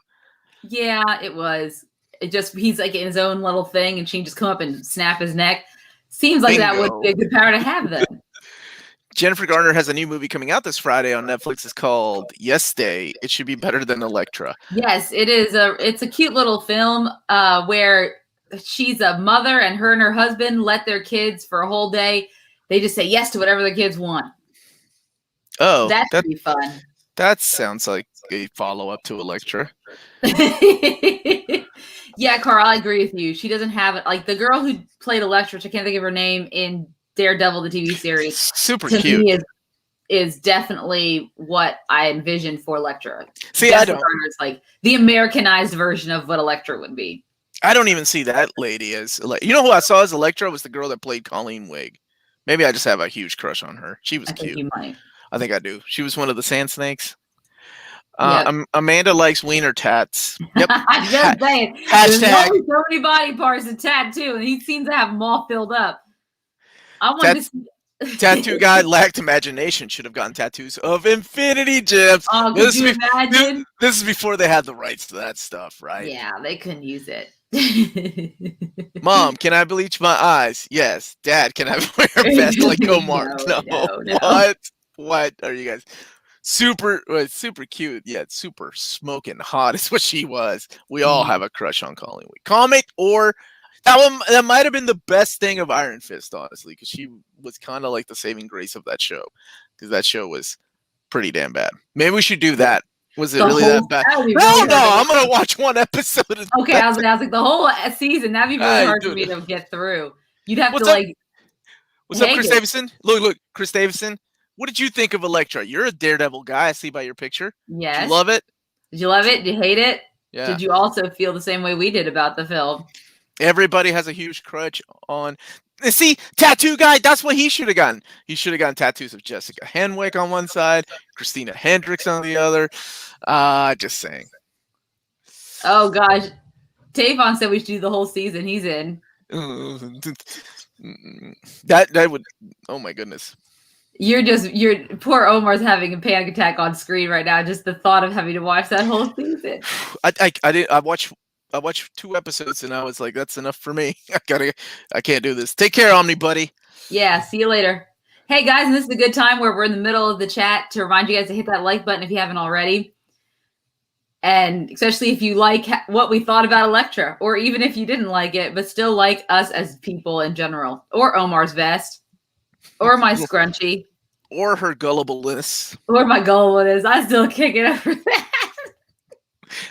Yeah, it was. He's like in his own little thing, and she can just come up and snap his neck. Seems like that would be a good power to have then. Jennifer Garner has a new movie coming out this Friday on Netflix. It's called Yes Day. It should be better than Elektra. Yes, it is. It's a cute little film where she's a mother and her husband let their kids for a whole day. They just say yes to whatever the kids want. Oh, That should be fun. That sounds like a follow-up to Elektra. Yeah, Carl, I agree with you. She doesn't have it. Like the girl who played Elektra, which I can't think of her name, in Daredevil, the TV series. Super to cute. Me is definitely what I envisioned for Elektra. See, Jennifer Garner's like the Americanized version of what Elektra would be. I don't even see that lady as you know who I saw as Elektra was the girl that played Colleen Wig. Maybe I just have a huge crush on her. She was cute. You might. I think I do. She was one of the Sand Snakes. Yep. Amanda likes wiener tats. Yep. I'm just saying. Hashtag. There's only so many body parts to tattoo, and he seems to have them all filled up. I want to. Tattoo guy lacked imagination. Should have gotten tattoos of infinity gems. Oh, could you imagine? This is before they had the rights to that stuff, right? Yeah, they couldn't use it. Mom, can I bleach my eyes? Yes. Dad, can I wear a vest like Omar? No. What are you guys? Super cute. Yeah, super smoking hot is what she was. We all have a crush on Colleen Wig. Comic or that might have been the best thing of Iron Fist, honestly, because she was kind of like the saving grace of that show. Because that show was pretty damn bad. Maybe we should do that. Was it really that bad? No, I'm gonna watch one episode. Okay, I was like the whole season. That'd be really hard for me to get through. You'd have to like. What's up, Chris Davison? Look, Chris Davison. What did you think of Elektra? You're a Daredevil guy. I see by your picture. Yes. Did you love it? Did you love it? Did you hate it? Yeah. Did you also feel the same way we did about the film? Everybody has a huge crush on. See, tattoo guy. That's what he should have gotten. He should have gotten tattoos of Jessica Henwick on one side, Christina Hendricks on the other. Just saying. Oh gosh, Tavon said we should do the whole season. He's in. That would. Oh my goodness. You're poor Omar's having a panic attack on screen right now. Just the thought of having to watch that whole season. I watched 2 episodes and I was like, that's enough for me. I can't do this. Take care, Omni buddy. Yeah, see you later. Hey guys, and this is a good time where we're in the middle of the chat to remind you guys to hit that like button if you haven't already. And especially if you like what we thought about Elektra, or even if you didn't like it, but still like us as people in general, or Omar's vest, or my scrunchie, or her gullibleness, or my gullibleness. I still can't get over that.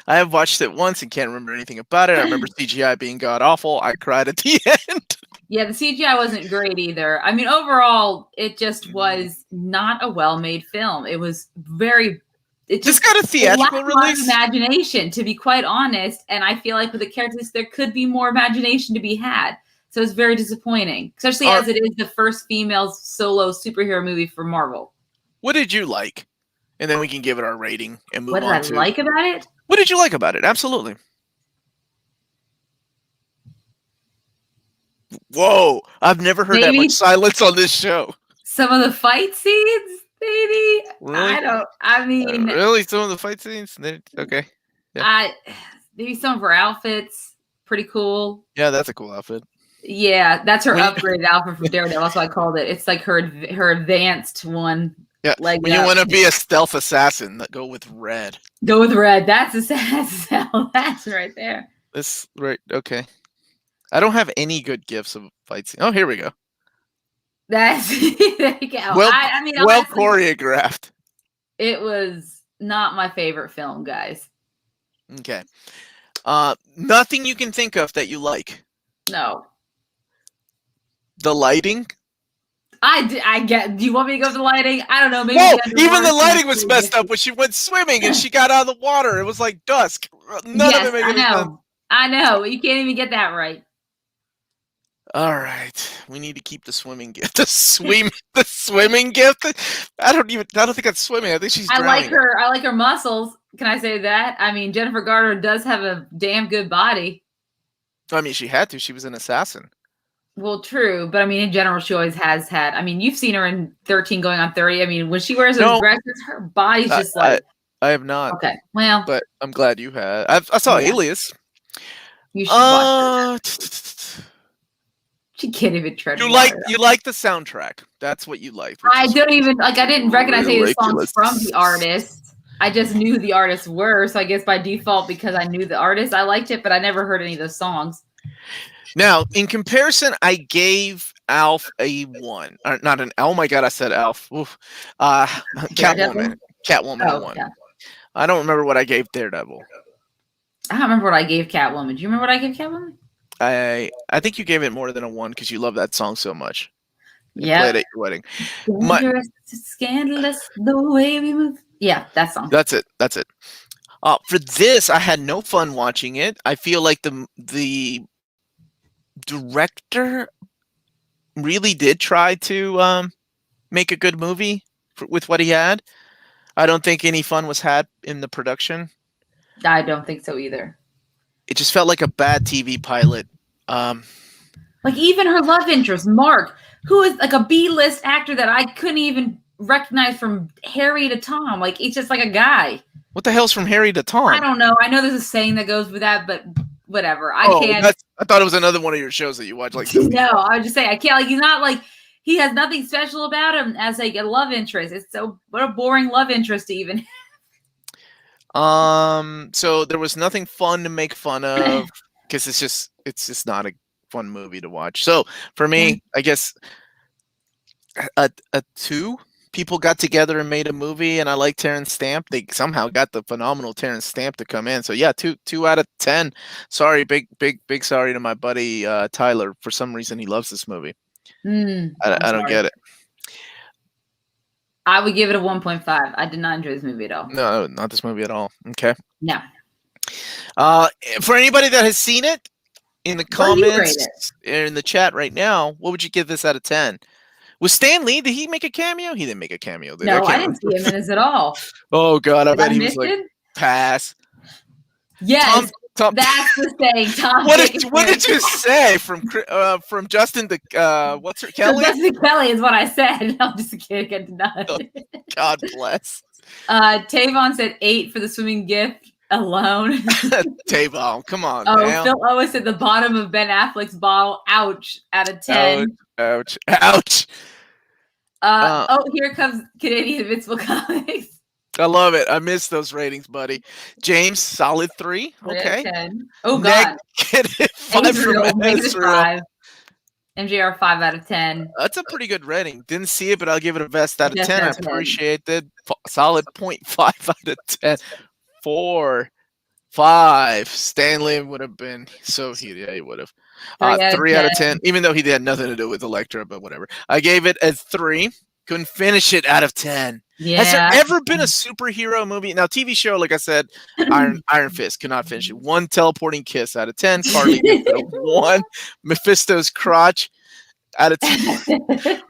I have watched it once and can't remember anything about it. I remember CGI being god awful. I cried at the end. Yeah, the CGI wasn't great either. I mean, overall, it just was not a well-made film. It was very. It just got a theatrical release. Imagination, to be quite honest, and I feel like with the characters, there could be more imagination to be had. So it's very disappointing, especially as it is the first female solo superhero movie for Marvel. What did you like? And then we can give it our rating and move on. What did I like about it? What did you like about it? Absolutely. Whoa! I've never heard that much silence on this show. Some of the fight scenes, maybe. Really? Really? Some of the fight scenes? Okay. Yeah. Maybe some of her outfits. Pretty cool. Yeah, that's a cool outfit. Yeah, that's her upgraded outfit from Daredevil. That's what I called it. It's like her advanced one. Yeah, when you want to be a stealth assassin, go with red. Go with red. That's assassin. That's right there. This right. Okay. I don't have any good gifts of fight scene. Oh, here we go. There you go. Well choreographed. It was not my favorite film, guys. Okay. Nothing you can think of that you like. No. The lighting. I get. Do you want me to go to the lighting? I don't know. Maybe even the lighting was messed up when she went swimming and she got out of the water. It was like dusk. None of it made any sense. I know. You can't even get that right. All right, we need to keep the swimming gift. The swimming gift. I don't think that's swimming. I think she's drowning. I like her muscles. Can I say that? I mean, Jennifer Garner does have a damn good body. I mean, she had to. She was an assassin. Well, true, but I mean, in general, she always has had. I mean, you've seen her in 13 going on 30. I mean, when she wears those dresses, her body's just like. I have not. Okay, well, but I'm glad you had. I saw Alias. You should watch her. She can't even tread You water. like the soundtrack. That's what you like. I don't even I didn't recognize any of the songs ridiculous. from the artist. I just knew who the artists were, so I guess by default, because I knew the artist, I liked it, but I never heard any of those songs. Now, in comparison, I gave Alf a 1. Not an. Oh my God, I said Alf. Oof. Catwoman. Catwoman a 1. Yeah. I don't remember what I gave Daredevil. I don't remember what I gave Catwoman. Do you remember what I gave Catwoman? I think you gave it more than a 1 because you love that song so much. Yeah. Played at your wedding. Scandalous the way we move. Yeah, that song. That's it. For this, I had no fun watching it. I feel like the director really did try to make a good movie with what he had. I don't think any fun was had in the production. I don't think so either. It just felt like a bad TV pilot. Like even her love interest, Mark, who is like a B-list actor that I couldn't even recognize from Harry to Tom. Like it's just like a guy. What the hell's from Harry to Tom? I don't know. I know there's a saying that goes with that, but whatever. I can't. I thought it was another one of your shows that you watch. Like no, I would just say I can't. Like he's not like he has nothing special about him as like a love interest. It's so what a boring love interest to even. So there was nothing fun to make fun of because it's just not a fun movie to watch. So for me, I guess a 2. People got together and made a movie, and I like Terrence Stamp. They somehow got the phenomenal Terrence Stamp to come in. So yeah, 2 out of 10. Sorry, big sorry to my buddy Tyler. For some reason, he loves this movie. I don't get it. I would give it a 1.5. I did not enjoy this movie at all. No, not this movie at all. Okay. No. For anybody that has seen it, in the comments in the chat right now, what would you give this out of 10? Was Stan Lee, did he make a cameo? He didn't make a cameo. No, I didn't see him in this at all. Oh, God, I bet he was like, pass. Yes, Tom, that's the saying. Tom, what did you say from Justin to, what's her, Kelly? Justin Kelly is what I said. I'm just kidding. Oh, God bless. Tavon said 8 for the swimming gift alone. Tavon, come on, man. Phil Owen said the bottom of Ben Affleck's bottle. Ouch, out of 10. Ouch. Here comes Canadian Invincible Comics. I love it. I miss those ratings, buddy. James, solid 3. Okay. 10. Oh, God. Negative 5 from Ezra. MJR 5 out of 10. That's a pretty good rating. Didn't see it, but I'll give it a best out of 10. I appreciate that. Solid 0.5 out of 10. 4, 5. Stanley would have been so heated. Yeah, he would have. 3 out of 10. Even though he had nothing to do with Elektra, but whatever. I gave it a 3. Couldn't finish it out of 10. Yeah. Has there ever been a superhero movie? Now, TV show, like I said, Iron Fist could not finish it. 1 teleporting kiss out of 10. Carly gave it a 1. Mephisto's crotch out of 10.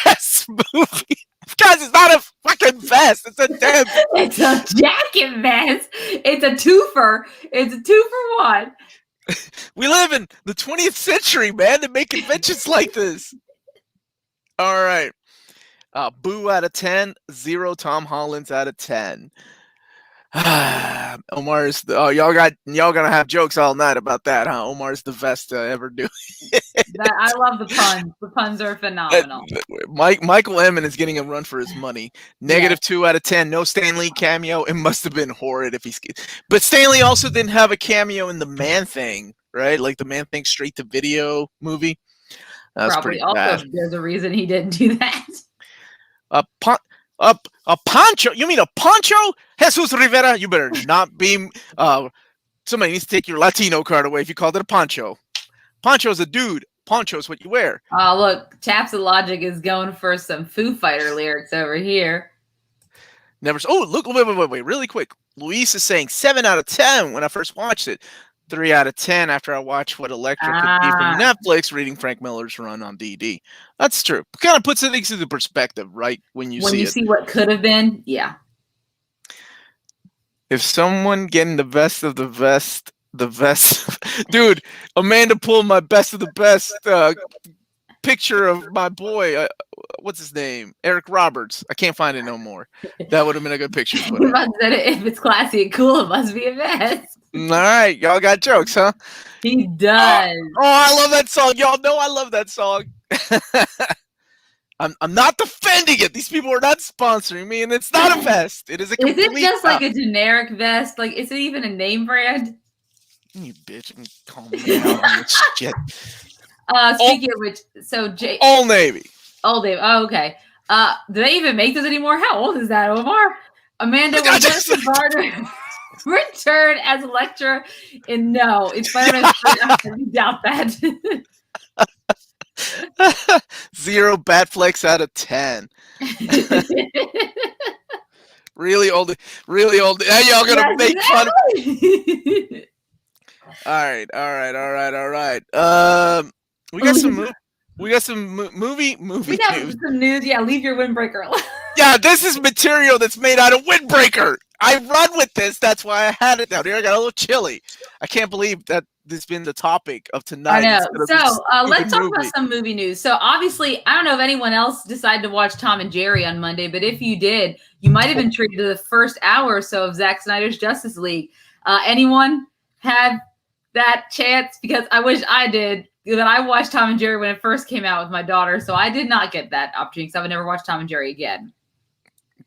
Best movie. Guys, it's not a fucking vest. It's a damn. It's a jacket vest. It's a twofer. It's a 2 for 1. We live in the 20th century, man, to make inventions like this. All right. Boo out of 10. 0 Tom Hollands out of 10. Omar's y'all gonna have jokes all night about that, huh? Omar's the best to ever do. I love the puns. The puns are phenomenal. Michael Emmon is getting a run for his money. Negative 2 out of 10. No Stan Lee cameo. It must have been horrid if he's. But Stan Lee also didn't have a cameo in the Man Thing, right? Like the Man Thing straight to video movie. That was probably pretty also bad. There's a reason he didn't do that. A poncho? You mean a poncho? Jesus Rivera, you better not be. Somebody needs to take your Latino card away if you called it a poncho. Poncho's a dude. Poncho's what you wear. Oh, look, Chaps of Logic is going for some Foo Fighter lyrics over here. Never. Oh, look! Wait! Really quick. Luis is saying 7 out of 10 when I first watched it. 3 out of 10 after I watched what Elektra could be from Netflix, reading Frank Miller's run on DD. That's true. Kind of puts things into perspective, right? When you see what could have been, yeah. If someone getting the best of the best, dude, Amanda pulled my best of the best picture of my boy. What's his name? Eric Roberts. I can't find it no more. That would have been a good picture. If it's classy and cool, it must be a mess. All right, y'all got jokes, huh? He does. Oh, I love that song. Y'all know I love that song. I'm not defending it. These people are not sponsoring me, and it's not a vest. It is a complete. Is it just like a generic vest? Like, is it even a name brand? You bitch, and call me out on this shit. Speaking of which, so Old Navy. Old Navy. Oh, okay. Do they even make those anymore? How old is that, Omar? Amanda, will Jennifer Garner return as Elektra? And no, it's Spider-Man. I doubt that. 0 Batflex out of 10. Really old. Now y'all gonna make fun of. All right. We got some movie We got news. some news. Yeah, leave your windbreaker alone. Yeah, this is material that's made out of windbreaker. I run with this. That's why I had it down here. I got a little chilly. I can't believe that this has been the topic of tonight. I know. So let's talk about some movie news. So obviously, I don't know if anyone else decided to watch Tom and Jerry on Monday, but if you did, you might have been treated to the first hour or so of Zack Snyder's Justice League. Anyone have that chance? Because I wish I did. But I watched Tom and Jerry when it first came out with my daughter, so I did not get that opportunity because I would never watch Tom and Jerry again.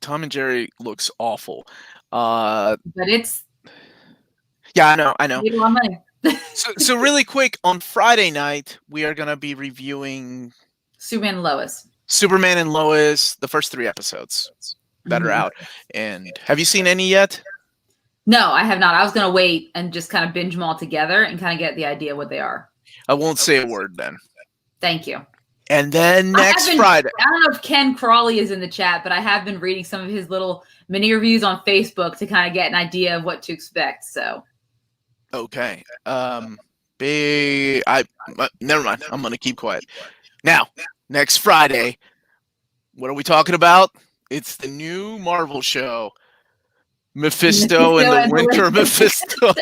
Tom and Jerry looks awful. But it's... Yeah, I know. Made a lot of money. So really quick, on Friday night, we are going to be reviewing Superman and Lois, the first 3 episodes that are out. And have you seen any yet? No, I have not. I was going to wait and just kind of binge them all together and kind of get the idea what they are. I won't say a word then. Thank you. And then next Friday. I don't know if Ken Crawley is in the chat, but I have been reading some of his little mini reviews on Facebook to kind of get an idea of what to expect. So. Okay. Never mind. I'm going to keep quiet. Now, next Friday, what are we talking about? It's the new Marvel show, Mephisto and the Winter Mephisto.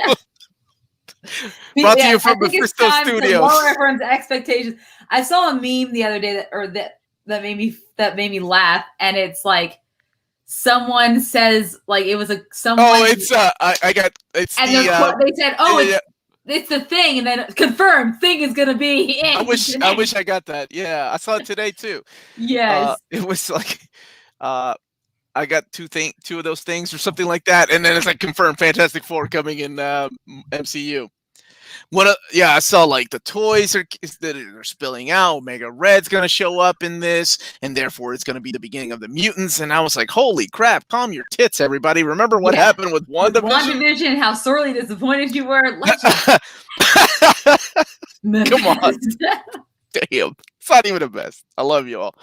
Brought to you from Mephisto Studios. Lower everyone's expectations. I saw a meme the other day that made me laugh, and it's like someone says like it was someone. Oh, it's it's and they said, it's the Thing, and then confirmed Thing is gonna be in. I wish I got that. Yeah, I saw it today too. Yes, it was like I got two of those things or something like that, and then it's like confirmed Fantastic Four coming in MCU. I saw like the toys are spilling out. Omega Red's gonna show up in this, and therefore it's gonna be the beginning of the mutants. And I was like, holy crap! Calm your tits, everybody. Remember what happened with WandaVision? How sorely disappointed you were. Come on, damn! It's not even the best. I love you all.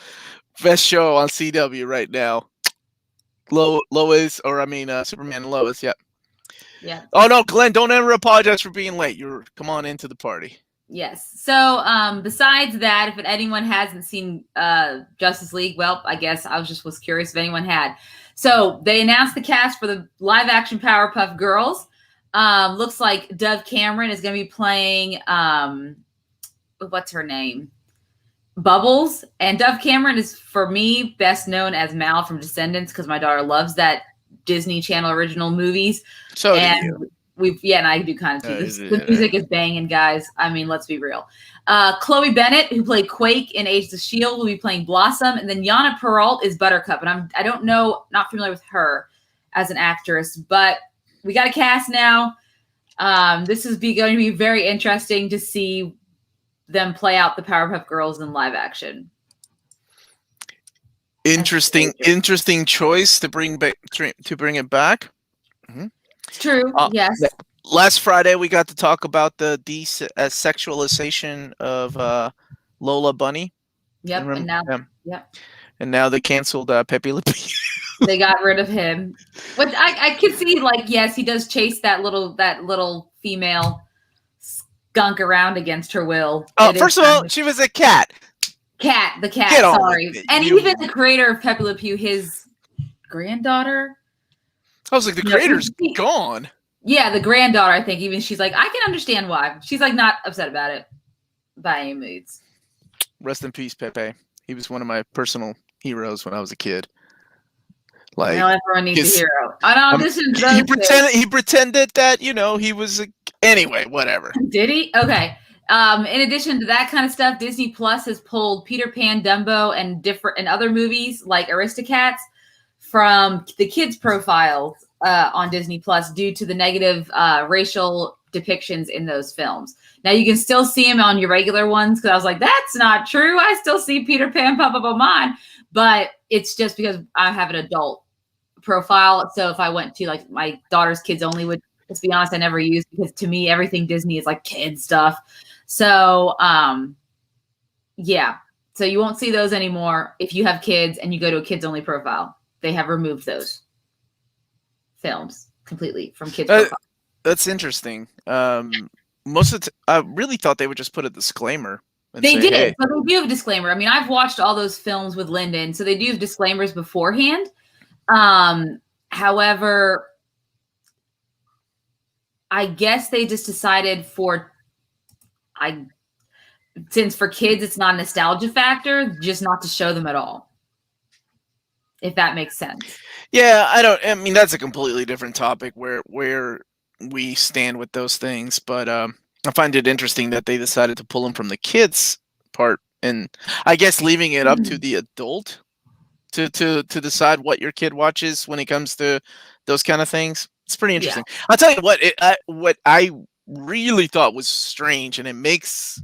Best show on CW right now. Superman and Lois. Yeah. Yeah. Oh no, Glenn! Don't ever apologize for being late. Come on into the party. Yes. So, besides that, if anyone hasn't seen Justice League, well, I guess I was curious if anyone had. So they announced the cast for the live-action Powerpuff Girls. Looks like Dove Cameron is going to be playing what's her name? Bubbles. And Dove Cameron is, for me, best known as Mal from Descendants because my daughter loves that Disney Channel original movies. So and and I do kind of too. The music is banging, guys. I mean, let's be real. Chloe Bennett, who played Quake in Agents of S.H.I.E.L.D., will be playing Blossom, and then Yana Peralt is Buttercup, and I don't know, not familiar with her as an actress, but we got a cast now. This is going to be very interesting to see them play out the Powerpuff Girls in live action. Interesting choice to bring it back. Mm-hmm. It's true. Yes. Last Friday we got to talk about the desexualization of Lola Bunny. Yep. And now, and now they canceled Pepe Le Pew. They got rid of him. But I could see, like, yes, he does chase that little female skunk around against her will. First of all, she was a cat. The cat. Sorry. And even the creator of Pepe Le Pew, his granddaughter. I was like, the creator's gone. Yeah, the granddaughter, I think. Even she's like, I can understand why. She's like not upset about it by any means. Rest in peace, Pepe. He was one of my personal heroes when I was a kid. Like, now everyone needs a hero. he pretended that he was anyway, whatever. Did he? Okay. In addition to that kind of stuff, Disney Plus has pulled Peter Pan, Dumbo, and other movies like Aristocats from the kids' profiles on Disney Plus due to the negative racial depictions in those films. Now you can still see them on your regular ones because I was like, that's not true. I still see Peter Pan pop up on mine, but it's just because I have an adult profile. So if I went to like my daughter's kids only, would, let's be honest, I never use, because to me everything Disney is like kid stuff. So yeah, so you won't see those anymore if you have kids and you go to a kids only profile. They have removed those films completely from kids profile. That's interesting. Most of I really thought they would just put a disclaimer. They did, hey. But they do have a disclaimer. I mean, I've watched all those films with Lyndon, so they do have disclaimers beforehand. However, I guess they just decided since for kids it's not a nostalgia factor, just not to show them at all. If that makes sense. Yeah, I mean, that's a completely different topic where we stand with those things, but I find it interesting that they decided to pull them from the kids part, and I guess leaving it up to the adult to decide what your kid watches when it comes to those kind of things. It's pretty interesting. Yeah. I'll tell you what I really thought was strange, and it makes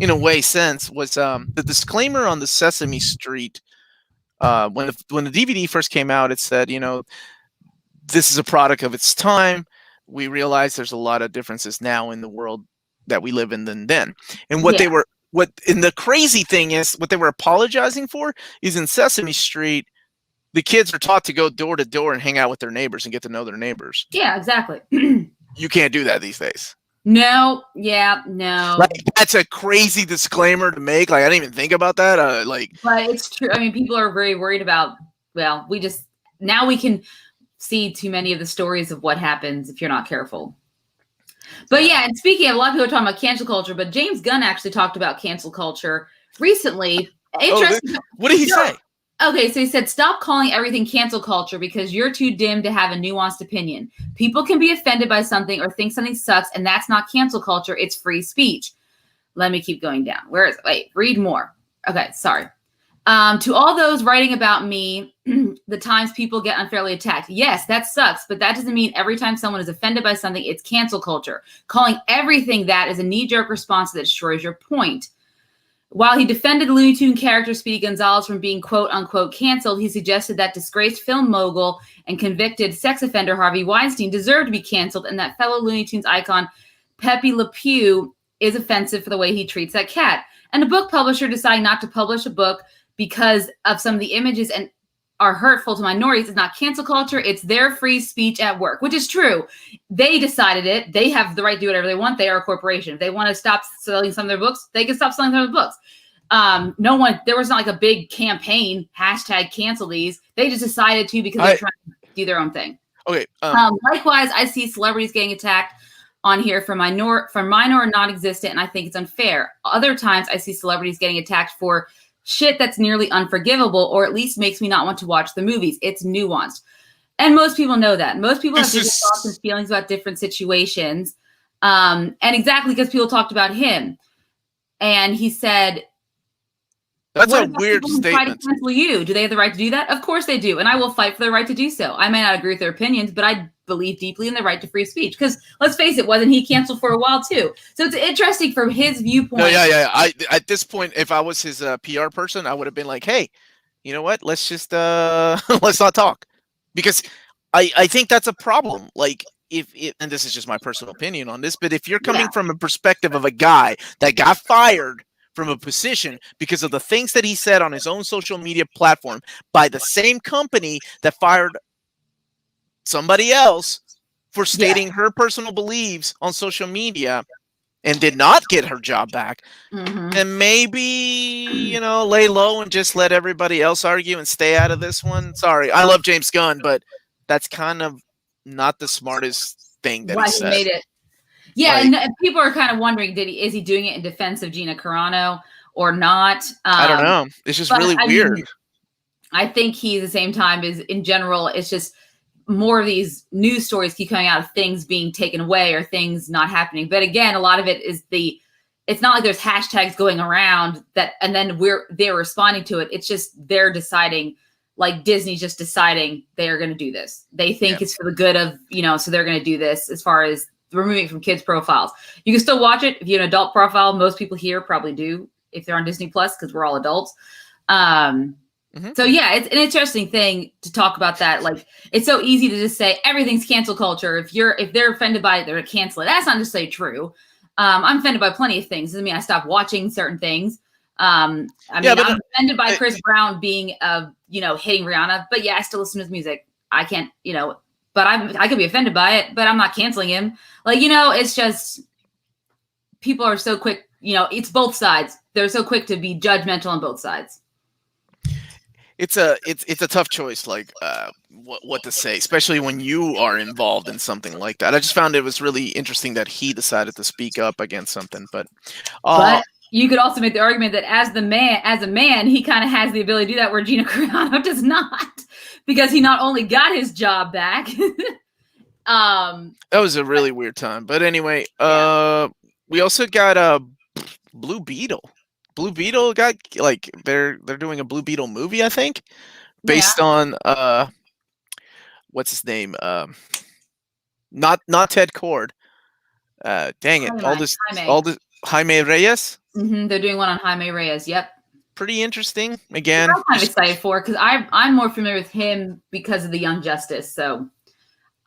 in a way sense, was the disclaimer on the Sesame Street. When the DVD first came out, it said, this is a product of its time. We realize there's a lot of differences now in the world that we live in than then. And the crazy thing is, what they were apologizing for is in Sesame Street, the kids are taught to go door to door and hang out with their neighbors and get to know their neighbors. Yeah, exactly. You can't do that these days. No. Yeah, no. Like, that's a crazy disclaimer to make. Like, I didn't even think about that. But it's true. I mean, people are very worried about, now we can see too many of the stories of what happens if you're not careful. But yeah, and speaking of, a lot of people are talking about cancel culture, but James Gunn actually talked about cancel culture recently. Interesting. What did he say? Okay, so he said, stop calling everything cancel culture because you're too dim to have a nuanced opinion. People can be offended by something or think something sucks, and that's not cancel culture. It's free speech. Let me keep going down. Where is it? Wait, read more. Okay, sorry. To all those writing about me, the times people get unfairly attacked. Yes, that sucks, but that doesn't mean every time someone is offended by something, it's cancel culture. Calling everything that is a knee-jerk response that destroys your point. While he defended Looney Tune character Speedy Gonzales from being quote-unquote canceled, he suggested that disgraced film mogul and convicted sex offender Harvey Weinstein deserved to be canceled, and that fellow Looney Tunes icon Pepe Le Pew is offensive for the way he treats that cat. And a book publisher deciding not to publish a book because of some of the images and are hurtful to minorities is not cancel culture. It's their free speech at work, which is true. They decided it. They have the right to do whatever they want. They are a corporation. If they want to stop selling some of their books, they can stop selling some of their books. There was not like a big campaign, #cancel these. They just decided to because they're trying to do their own thing. Okay. Likewise, I see celebrities getting attacked on here for minor or non-existent, and I think it's unfair. Other times I see celebrities getting attacked for shit that's nearly unforgivable, or at least makes me not want to watch the movies. It's nuanced. And most people know that. Most people have different thoughts and feelings about different situations. And exactly because people talked about him. And he said, that's a weird statement. Try to cancel you. Do they have the right to do that? Of course they do. And I will fight for their right to do so. I may not agree with their opinions, but I believe deeply in the right to free speech. Because let's face it, wasn't he canceled for a while too? So it's interesting from his viewpoint. No, yeah. At this point, if I was his PR person, I would have been like, hey, you know what? Let's just let's not talk. Because I think that's a problem. Like, and this is just my personal opinion on this, but if you're coming from a perspective of a guy that got fired from a position because of the things that he said on his own social media platform by the same company that fired somebody else for stating her personal beliefs on social media and did not get her job back, then maybe, lay low and just let everybody else argue and stay out of this one. Sorry, I love James Gunn, but that's kind of not the smartest thing that he said. Made it. Yeah, and people are kind of wondering, is he doing it in defense of Gina Carano or not? I don't know. It's just really weird. I think he, at the same time, is in general, it's just more of these news stories keep coming out of things being taken away or things not happening. But again, a lot of it is it's not like there's hashtags going around that, and then they're responding to it. It's just they're deciding, like Disney's just deciding they are going to do this. They think it's for the good of, so they're going to do this as far as removing it from kids' profiles. You can still watch it if you have an adult profile. Most people here probably do if they're on Disney Plus because we're all adults. So yeah, it's an interesting thing to talk about that. Like, it's so easy to just say everything's cancel culture. If they're offended by it, they're gonna cancel it. That's not necessarily true. I'm offended by plenty of things. Doesn't mean I stop watching certain things. I'm offended by Chris Brown being, hitting Rihanna, but yeah, I still listen to his music. I can't, but I could be offended by it, but I'm not canceling him. Like, it's just people are so quick. It's both sides. They're so quick to be judgmental on both sides. It's a tough choice, like what to say, especially when you are involved in something like that. I just found it was really interesting that he decided to speak up against something, but you could also make the argument that as a man, he kind of has the ability to do that, where Gina Carano does not, because he not only got his job back. That was a really weird time, but anyway, we also got Blue Beetle. Blue Beetle got, like, they're doing a Blue Beetle movie, I think, based on what's his name? Not Ted Cord. Dang it! All this Jaime Reyes. They're doing one on Jaime Reyes. Yep. Pretty interesting. Again, I'm kind of excited for it because I'm more familiar with him because of the Young Justice. So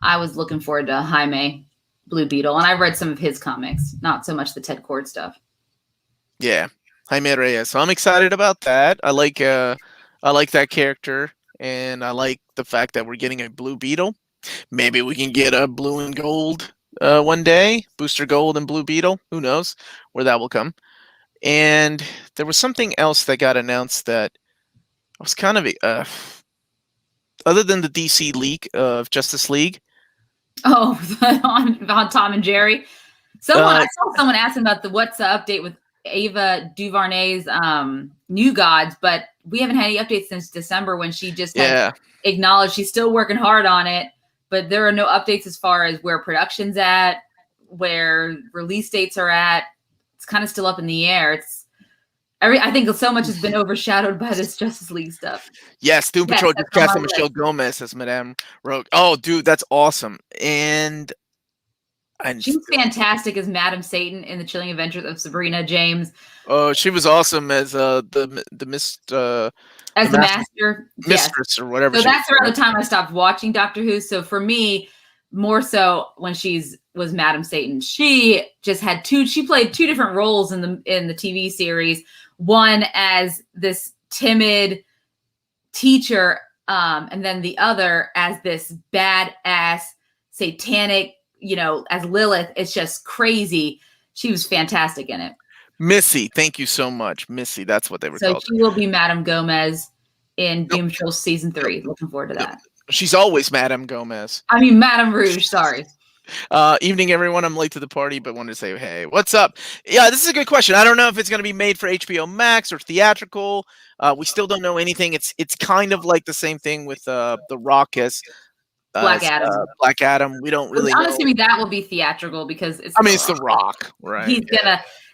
I was looking forward to Jaime Blue Beetle, and I've read some of his comics, not so much the Ted Cord stuff. Yeah. Jaime Reyes. So I'm excited about that. I like that character, and I like the fact that we're getting a Blue Beetle. Maybe we can get a blue and gold one day, Booster Gold and Blue Beetle. Who knows where that will come? And there was something else that got announced that I was kind of other than the DC leak of Justice League. Oh, on Tom and Jerry. I saw someone asking about what's the update with Ava DuVernay's New Gods, but we haven't had any updates since December, when she just had acknowledged she's still working hard on it, but there are no updates as far as where production's at, where release dates are at. It's kind of still up in the air. I think so much has been overshadowed by this Justice League stuff. Yes, Doom Patrol just cast Michelle Gomez as Madame Rogue. Oh, dude, that's awesome. And she's fantastic as Madam Satan in The Chilling Adventures of Sabrina James. Oh, she was awesome as the Master Mistress or whatever. So that's around the time I stopped watching Doctor Who. So for me, more so when was Madam Satan. She just had she played two different roles in the TV series. One as this timid teacher, and then the other as this badass satanic, as Lilith. It's just crazy. She was fantastic in it. Missy, thank you so much. Missy, that's what they were called. So she will be Madame Gomez in Doom Patrol Season 3. Looking forward to that. She's always Madame Gomez. I mean, Madame Rouge, sorry. Evening, everyone. I'm late to the party, but wanted to say, hey, what's up? Yeah, this is a good question. I don't know if it's going to be made for HBO Max or theatrical. We still don't know anything. It's kind of like the same thing with The Rock as Black Adam. Black Adam. We don't really I'm assuming that will be theatrical because it's The Rock, right? He's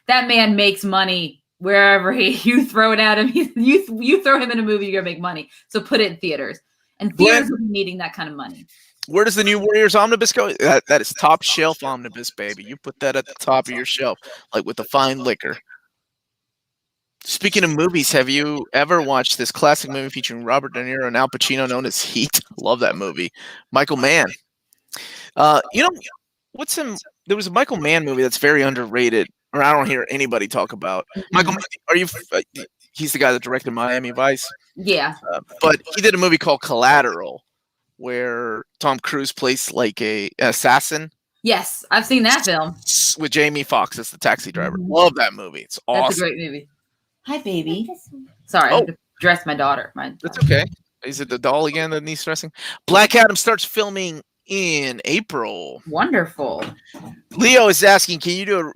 that man makes money wherever you throw it at him. You throw him in a movie, you're going to make money. So put it in theaters. And theaters will be needing that kind of money. Where does the New Warriors Omnibus go? That is top shelf omnibus, baby. You put that at the top of your shelf, like with a fine liquor. Speaking of movies, have you ever watched this classic movie featuring Robert De Niro and Al Pacino known as Heat? Love that movie. Michael Mann. There was a Michael Mann movie that's very underrated, or I don't hear anybody talk about. Michael Mann, he's the guy that directed Miami Vice. Yeah. But he did a movie called Collateral, where Tom Cruise plays like an assassin. Yes, I've seen that film. With Jamie Foxx as the taxi driver. Love that movie. It's awesome. That's a great movie. Hi, baby. Sorry, I have to dress my daughter. That's okay. Is it the doll again that needs dressing? Black Adam starts filming in April. Wonderful. Leo is asking,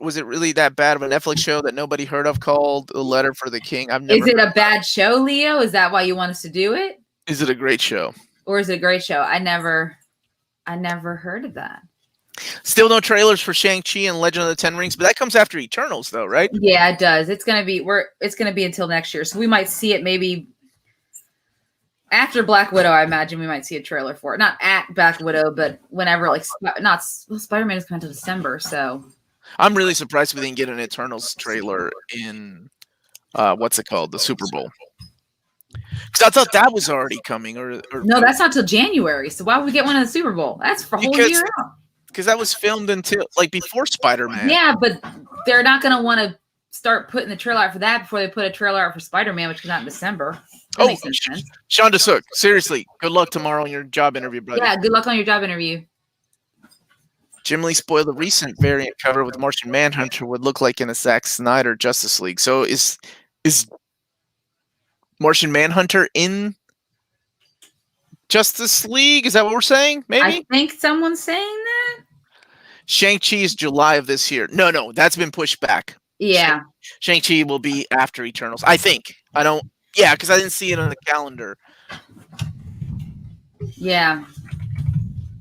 was it really that bad of a Netflix show that nobody heard of called A Letter for the King? Is it a bad show, Leo? Is that why you want us to do it? Is it a great show? Or is it a great show? I never heard of that. Still no trailers for Shang-Chi and Legend of the Ten Rings, but that comes after Eternals, though, right? Yeah, it does. It's gonna be until next year, so we might see it maybe after Black Widow. I imagine we might see a trailer for it. Not at Black Widow, but whenever Spider-Man is coming to December. So I'm really surprised we didn't get an Eternals trailer in what's it called, the Super Bowl. Because I thought that was already coming. Or no, that's not till January. So why would we get one in the Super Bowl? That's for a whole year out. Because that was filmed until before Spider-Man. Yeah, but they're not going to want to start putting the trailer out for that before they put a trailer out for Spider-Man, which comes out in December. That makes sense. Sean DeSook, seriously, good luck tomorrow on your job interview, brother. Yeah, good luck on your job interview. Jim Lee spoiled the recent variant cover with Martian Manhunter would look like in a Zack Snyder Justice League. So is Martian Manhunter in Justice League? Is that what we're saying? Maybe? I think someone's saying that. Shang-Chi is July of this year. No, that's been pushed back. Yeah. Shang-Chi will be after Eternals. I think. Yeah, because I didn't see it on the calendar. Yeah.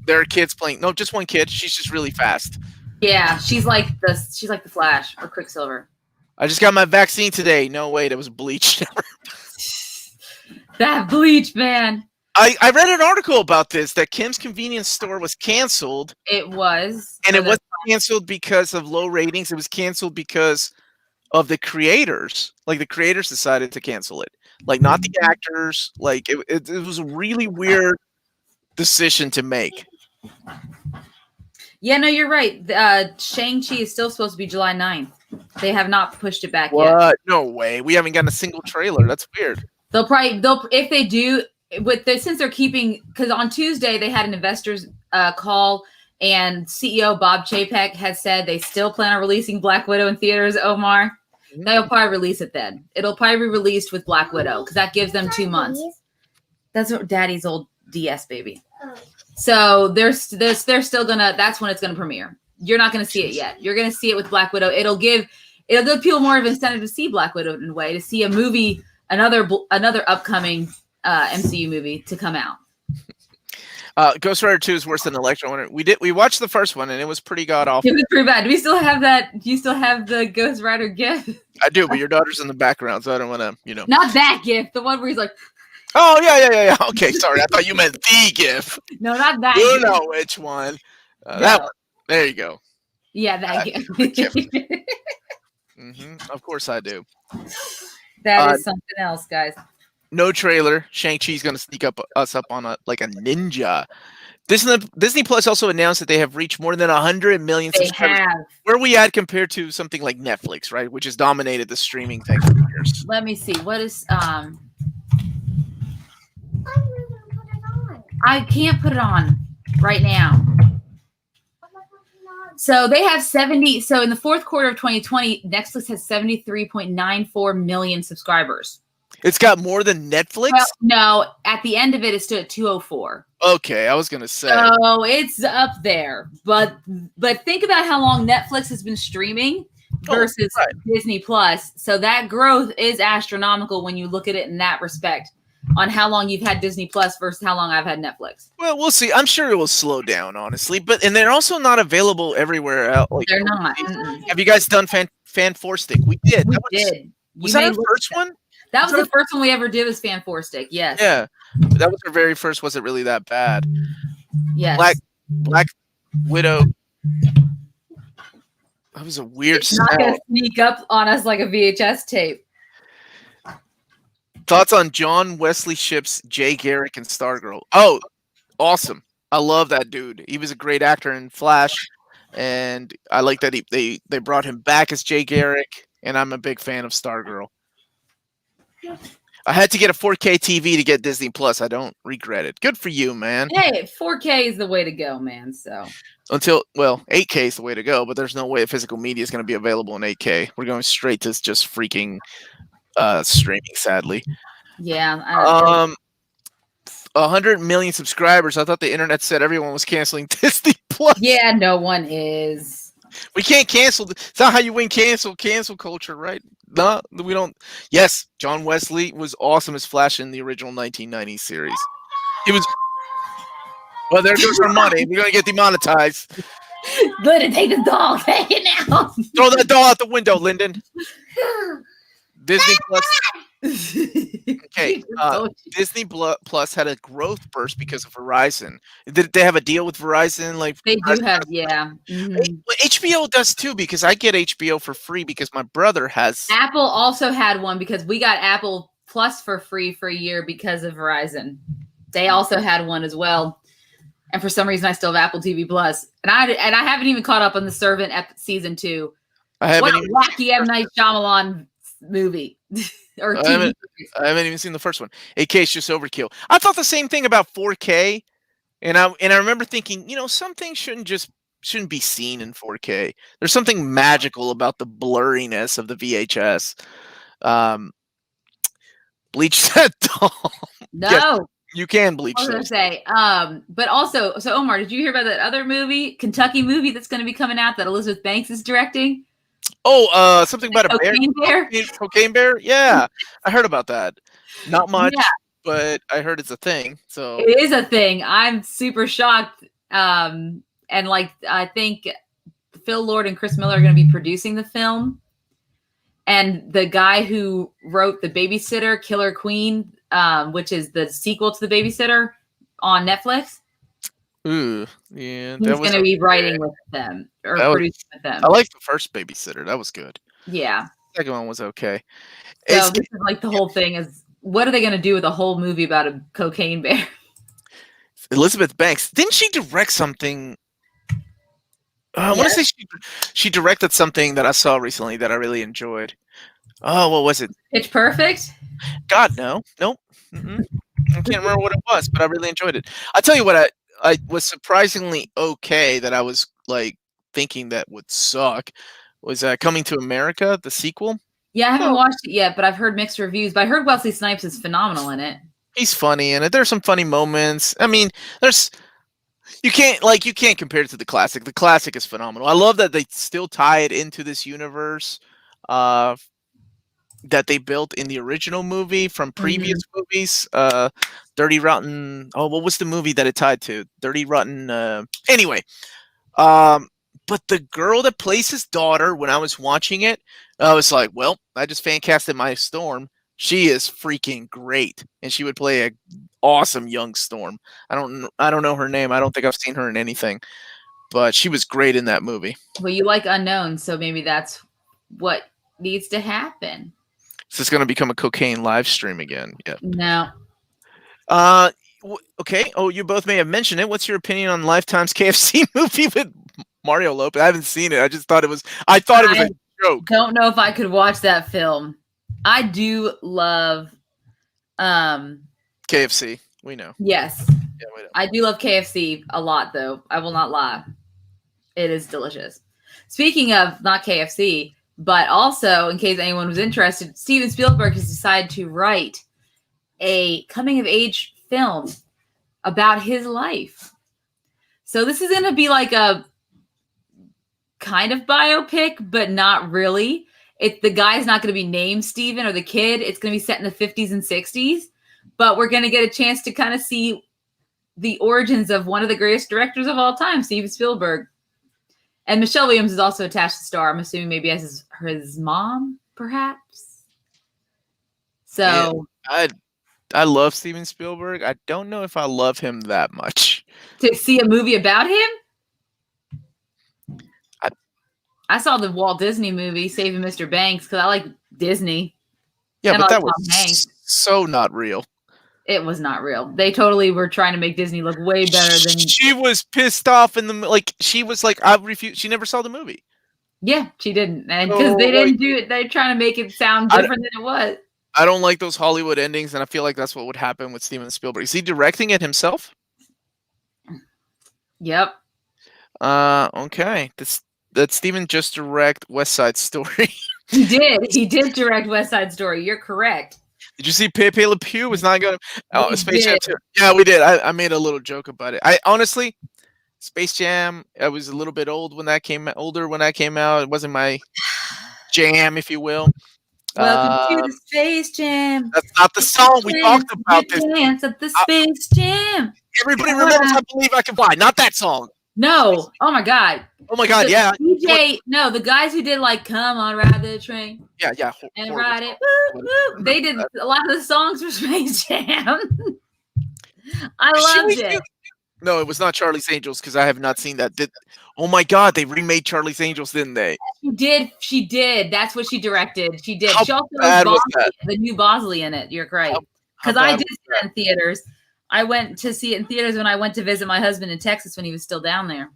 There are kids playing. No, just one kid. She's just really fast. Yeah, she's like the Flash or Quicksilver. I just got my vaccine today. No, wait, it was bleached. That bleach, man. I read an article about this, that Kim's Convenience Store was canceled. It was. And it wasn't canceled because of low ratings. It was canceled because of the creators. Like, the creators decided to cancel it. Like, not the actors. Like, it was a really weird decision to make. Yeah, no, you're right. Shang-Chi is still supposed to be July 9th. They have not pushed it back yet. What? No way. We haven't gotten a single trailer. That's weird. They'll if they do, since they're keeping, because on Tuesday they had an investors call, and CEO Bob Chapek has said they still plan on releasing Black Widow in theaters, Omar. They'll probably release it then. It'll probably be released with Black Widow because that gives them 2 months. That's what Daddy's old DS baby. So they're still gonna. That's when it's gonna premiere. You're not gonna see it yet. You're gonna see it with Black Widow. It'll give people more of an incentive to see Black Widow in a way, to see a movie, another upcoming MCU movie to come out. Ghost Rider 2 is worse than Elektra. We watched the first one and it was pretty god awful. It was pretty bad. Do we still have that? Do you still have the Ghost Rider gif? I do, but your daughter's in the background, so I don't want to, Not that gif. The one where he's like. Oh yeah. Okay, sorry. I thought you meant the gif. No, not that. You know which one. That one. There you go. Yeah, that gif. Of course I do. That is something else, guys. No trailer. Shang-Chi's going to sneak us up on like a ninja. Disney Plus also announced that they have reached more than 100 million subscribers. They have. Where are we at compared to something like Netflix, right? Which has dominated the streaming thing for years. Let me see. What is I can't put it on right now. So they have 70. So in the fourth quarter of 2020, Netflix has 73.94 million subscribers. It's got more than Netflix? Well, no, at the end of it, it's still at 204. Okay, I was going to say. So it's up there. But think about how long Netflix has been streaming versus Disney Plus. So that growth is astronomical when you look at it in that respect, on how long you've had Disney Plus versus how long I've had Netflix. Well, we'll see. I'm sure it will slow down, honestly. And they're also not available everywhere else. Like, they're not. Have you guys done Fan 4 Stick? We did. We did. Was that our first one? That was the first one we ever did, was Fan 4 Stick, yes. Yeah. That was our very first. Wasn't really that bad. Yes. Black Widow. That was a weird sound. Not going to sneak up on us like a VHS tape. Thoughts on John Wesley Shipp's Jay Garrick and Stargirl? Oh, awesome. I love that dude. He was a great actor in Flash, and I like that they brought him back as Jay Garrick, and I'm a big fan of Stargirl. I had to get a 4K TV to get Disney Plus. I don't regret it. Good for you, man. Hey, 4K is the way to go, man. So 8K is the way to go, but there's no way physical media is going to be available in 8K. We're going straight to just freaking streaming, sadly. Yeah. 100 million subscribers. I thought the internet said everyone was canceling Disney Plus. Yeah, no one is. We can't cancel. It's not how you win cancel culture, right? No, we don't. Yes, John Wesley was awesome as Flash in the original 1990s series. He was. Well, there goes our money. We're gonna get demonetized. Lyndon, take the doll. Take it now. Throw that doll out the window, Lyndon. Disney Plus. Okay, Disney Plus had a growth burst because of Verizon. Did they have a deal with Verizon? Like they Verizon do have, yeah. Mm-hmm. HBO does too, because I get HBO for free because my brother has. Apple also had one because we got Apple Plus for free for a year because of Verizon. They also had one as well, and for some reason I still have Apple TV Plus, and I haven't even caught up on The Servant season 2. I haven't. What a wacky M. Night Shyamalan movie. Or TV. I haven't even seen the first one. 8K is just overkill. I thought the same thing about 4K, and I remember thinking, some things shouldn't be seen in 4K. There's something magical about the blurriness of the VHS. Bleach that doll. No, yes, you can bleach. I was gonna say, but also, so Omar, did you hear about that other movie, Kentucky movie that's going to be coming out that Elizabeth Banks is directing? Oh, something about a bear? Cocaine bear? Yeah, I heard about that. Not much, but I heard it's a thing. So it is a thing. I'm super shocked. And I think Phil Lord and Chris Miller are going to be producing the film. And the guy who wrote The Babysitter, Killer Queen, which is the sequel to The Babysitter on Netflix. Ooh, yeah. He's going to be writing with them or producing with them. I like the first Babysitter. That was good. Yeah. The second one was okay. So this is like the whole thing is, what are they going to do with a whole movie about a cocaine bear? Elizabeth Banks, didn't she direct something? I want to say she directed something that I saw recently that I really enjoyed. Oh, what was it? Pitch Perfect? God, no. Nope. I can't remember what it was, but I really enjoyed it. I'll tell you what, I was surprisingly okay that I was like thinking that would suck was Coming to America, the sequel. Yeah, I haven't watched it yet, but I've heard mixed reviews. But I heard Wesley Snipes is phenomenal in it. He's funny in it. There's some funny moments. I mean, you can't compare it to the classic. The classic is phenomenal. I love that they still tie it into this universe that they built in the original movie from previous movies. Dirty Rotten. Oh, what was the movie that it tied to? Dirty Rotten. Anyway, but the girl that plays his daughter, when I was watching it, I was like, well, I just fan casted my Storm. She is freaking great, and she would play a awesome young Storm. I don't know her name. I don't think I've seen her in anything, but she was great in that movie. Well, you like unknowns, so maybe that's what needs to happen. Is this going to become a cocaine live stream again? Yeah. No. Okay. Oh, you both may have mentioned it. What's your opinion on Lifetime's KFC movie with Mario Lopez? I haven't seen it. I just thought it was. I thought it was a joke. Don't know if I could watch that film. I do love KFC. We know. Yes. Yeah, we know. I do love KFC a lot, though. I will not lie. It is delicious. Speaking of not KFC, but also, in case anyone was interested, Steven Spielberg has decided to write a coming-of-age film about his life. So this is going to be like a kind of biopic, but not really. The guy's not going to be named Steven or the kid. It's going to be set in the 50s and 60s. But we're going to get a chance to kind of see the origins of one of the greatest directors of all time, Steven Spielberg. And Michelle Williams is also attached to star. I'm assuming maybe as his mom, perhaps. So yeah, I love Steven Spielberg. I don't know if I love him that much. To see a movie about him? I saw the Walt Disney movie, Saving Mr. Banks, because I like Disney. Yeah, but that was so not real. It was not real. They totally were trying to make Disney look way better than. She was pissed off she was like, I refuse. She never saw the movie. Yeah, she didn't, and because they didn't do it, they're trying to make it sound different than it was. I don't like those Hollywood endings, and I feel like that's what would happen with Steven Spielberg. Is he directing it himself? Yep. Okay. Did Steven just direct West Side Story? He did. He did direct West Side Story. You're correct. Did you see Pepe Le Pew was not going to... Oh, Space Jam 2. Yeah, we did. I made a little joke about it. I honestly, Space Jam, I was a little bit older when that came out. It wasn't my jam, if you will. Welcome to the Space Jam. That's not the song we talked about. This dance at the Space Jam. everybody remembers "I Believe I Can Fly." Not that song. No. Oh my God. Oh my God. The Yeah. DJ. No, the guys who did like "Come on, Ride the Train." Yeah. Yeah. And ride it. Woo, woo. They did a lot of the songs for Space Jam. I loved it. No, it was not Charlie's Angels because I have not seen that. Oh my God, they remade Charlie's Angels, didn't they? She did. She did. That's what she directed. She did. How She also bad was Bosley, the new Bosley in it. You're right. Because I did see that in theaters. I went to see it in theaters when I went to visit my husband in Texas when he was still down there.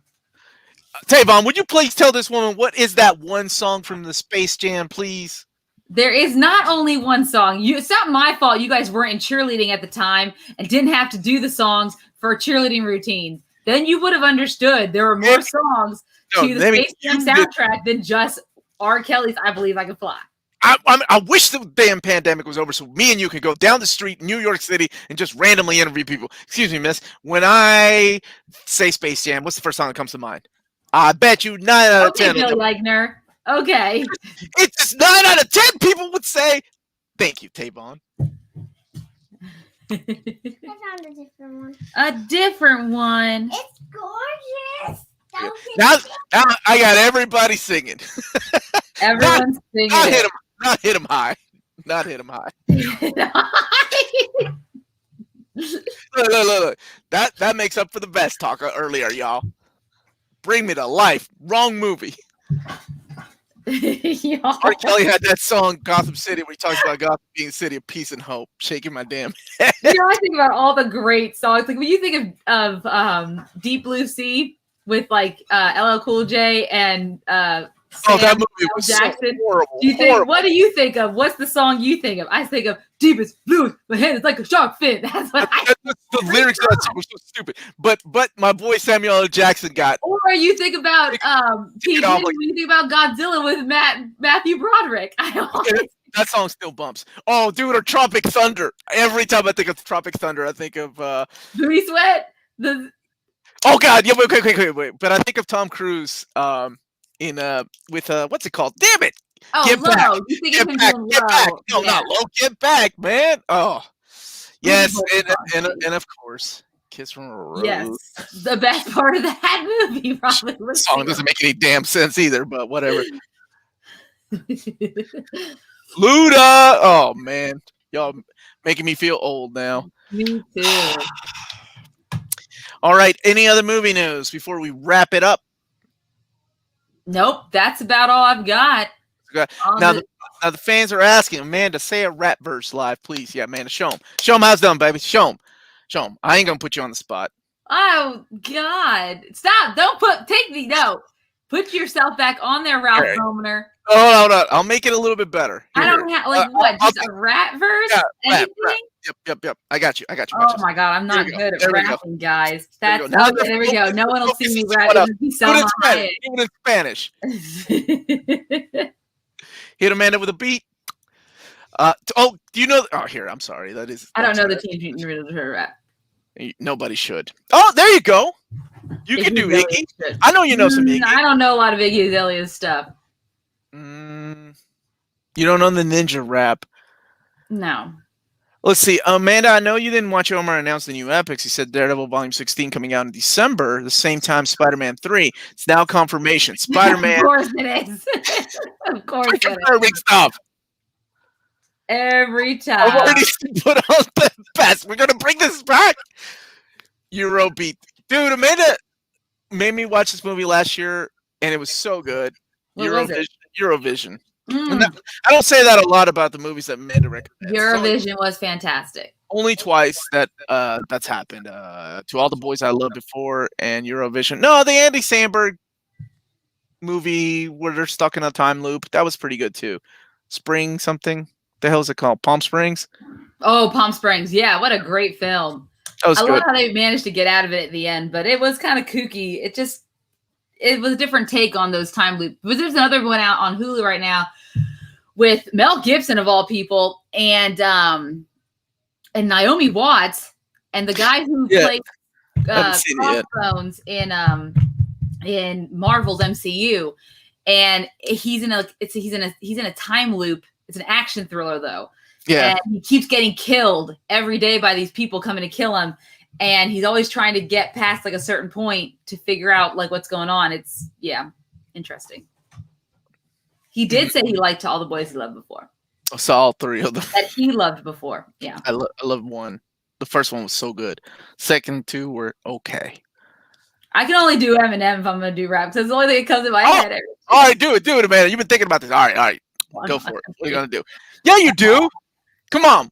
Tavon, would you please tell this woman what is that one song from the Space Jam, please? There is not only one song. It's not my fault you guys weren't in cheerleading at the time and didn't have to do the songs for cheerleading routines. Then you would have understood there were more songs to the Space Jam soundtrack than just R. Kelly's "I Believe I Can Fly." I wish the damn pandemic was over so me and you could go down the street in New York City and just randomly interview people. Excuse me, miss. When I say Space Jam, what's the first song that comes to mind? I bet you 9 out of 10. Billy Eichner. Okay. It's just 9 out of 10 people would say, "Thank you, Tavon." I found a different one. A different one. It's gorgeous. Now I got everybody singing. Everyone's singing. Not hit him high. Not hit him high. Look. That makes up for the best talk earlier, y'all. Bring Me to Life. Wrong movie. R. Kelly had that song Gotham City where he talks about Gotham being a city of peace and hope. Shaking my damn head. I think about all the great songs. Like when you think of Deep Blue Sea with like LL Cool J and that movie was Jackson. So horrible. What do you think of? What's the song you think of? I think of "Deepest Blue." My head is like a shark fin. That's what the lyrics of that song were so stupid. But my boy Samuel L. Jackson got. Or you think about PG, when you think about Godzilla with Matthew Broderick. That song still bumps. Oh, dude, or Tropic Thunder. Every time I think of Tropic Thunder, I think of Booty Sweat. Oh God, yeah, wait. But I think of Tom Cruise with what's it called? Damn it! Oh, Get Low. Back. You think Get of him back. doing Get Low. back. No, Yeah. not Low. Get Back, man. Oh, yes, and of course, Kiss from a Rose. Yes, the best part of that movie probably was. The song doesn't make any damn sense either, but whatever. Luda. Oh man, y'all making me feel old now. Me too. All right. Any other movie news before we wrap it up? Nope, that's about all I've got. Now the fans are asking, Amanda, say a rap verse live, please. Yeah, Amanda, show them. Show them how it's done, baby. Show them. I ain't gonna put you on the spot. Oh God! Stop! Don't put yourself back on there, Ralph Romaner. Oh no! I'll make it a little bit better. I don't have what? Just a rap verse? Yeah, rap. Yep. I got you. Oh my God! I'm not good at rapping, guys. There we go. No one will see me rapping. Do it in Spanish. Hit Amanda with a beat. Do you know? Oh, here. I'm sorry. I don't know the Teenage Mutant Ninja Turtle rap. Nobody should. Oh, there you go. You can do Iggy. I know you know some Iggy. I don't know a lot of Iggy Azalea's stuff. You don't know the ninja rap? No. Let's see. Amanda, I know you didn't watch Omar announce the new epics. He said Daredevil Volume 16 coming out in December, the same time Spider-Man 3. It's now confirmation. Spider-Man. Of course it is. Of course it is. Stuff. Every time. I've already put on the best. We're going to bring this back. Eurobeat. Dude, Amanda made me watch this movie last year, and it was so good. Eurovision. I don't say that a lot about the movies that Amanda recommends. Eurovision was fantastic. Only twice that's happened. To All the Boys I Loved Before and Eurovision. No, the Andy Samberg movie where they're stuck in a time loop. That was pretty good too. Spring something. The hell is it called? Palm Springs? Oh, Palm Springs. Yeah, what a great film. I love how they managed to get out of it at the end, but it was kind of kooky. It was a different take on those time loops. But there's another one out on Hulu right now with Mel Gibson of all people and Naomi Watts and the guy who played Crossbones in Marvel's MCU, and he's in a time loop It's an action thriller though. Yeah. And he keeps getting killed every day by these people coming to kill him. And he's always trying to get past like a certain point to figure out like what's going on. It's interesting. He did say he liked All the Boys He Loved Before. I saw all three of them. That he loved before. Yeah. I love one. The first one was so good. Second two were okay. I can only do Eminem if I'm going to do rap. Because it's the only thing that comes in my head. All right, do it, Amanda. You've been thinking about this. All right. Go for it. What are you going to do? Yeah, you do. Come on.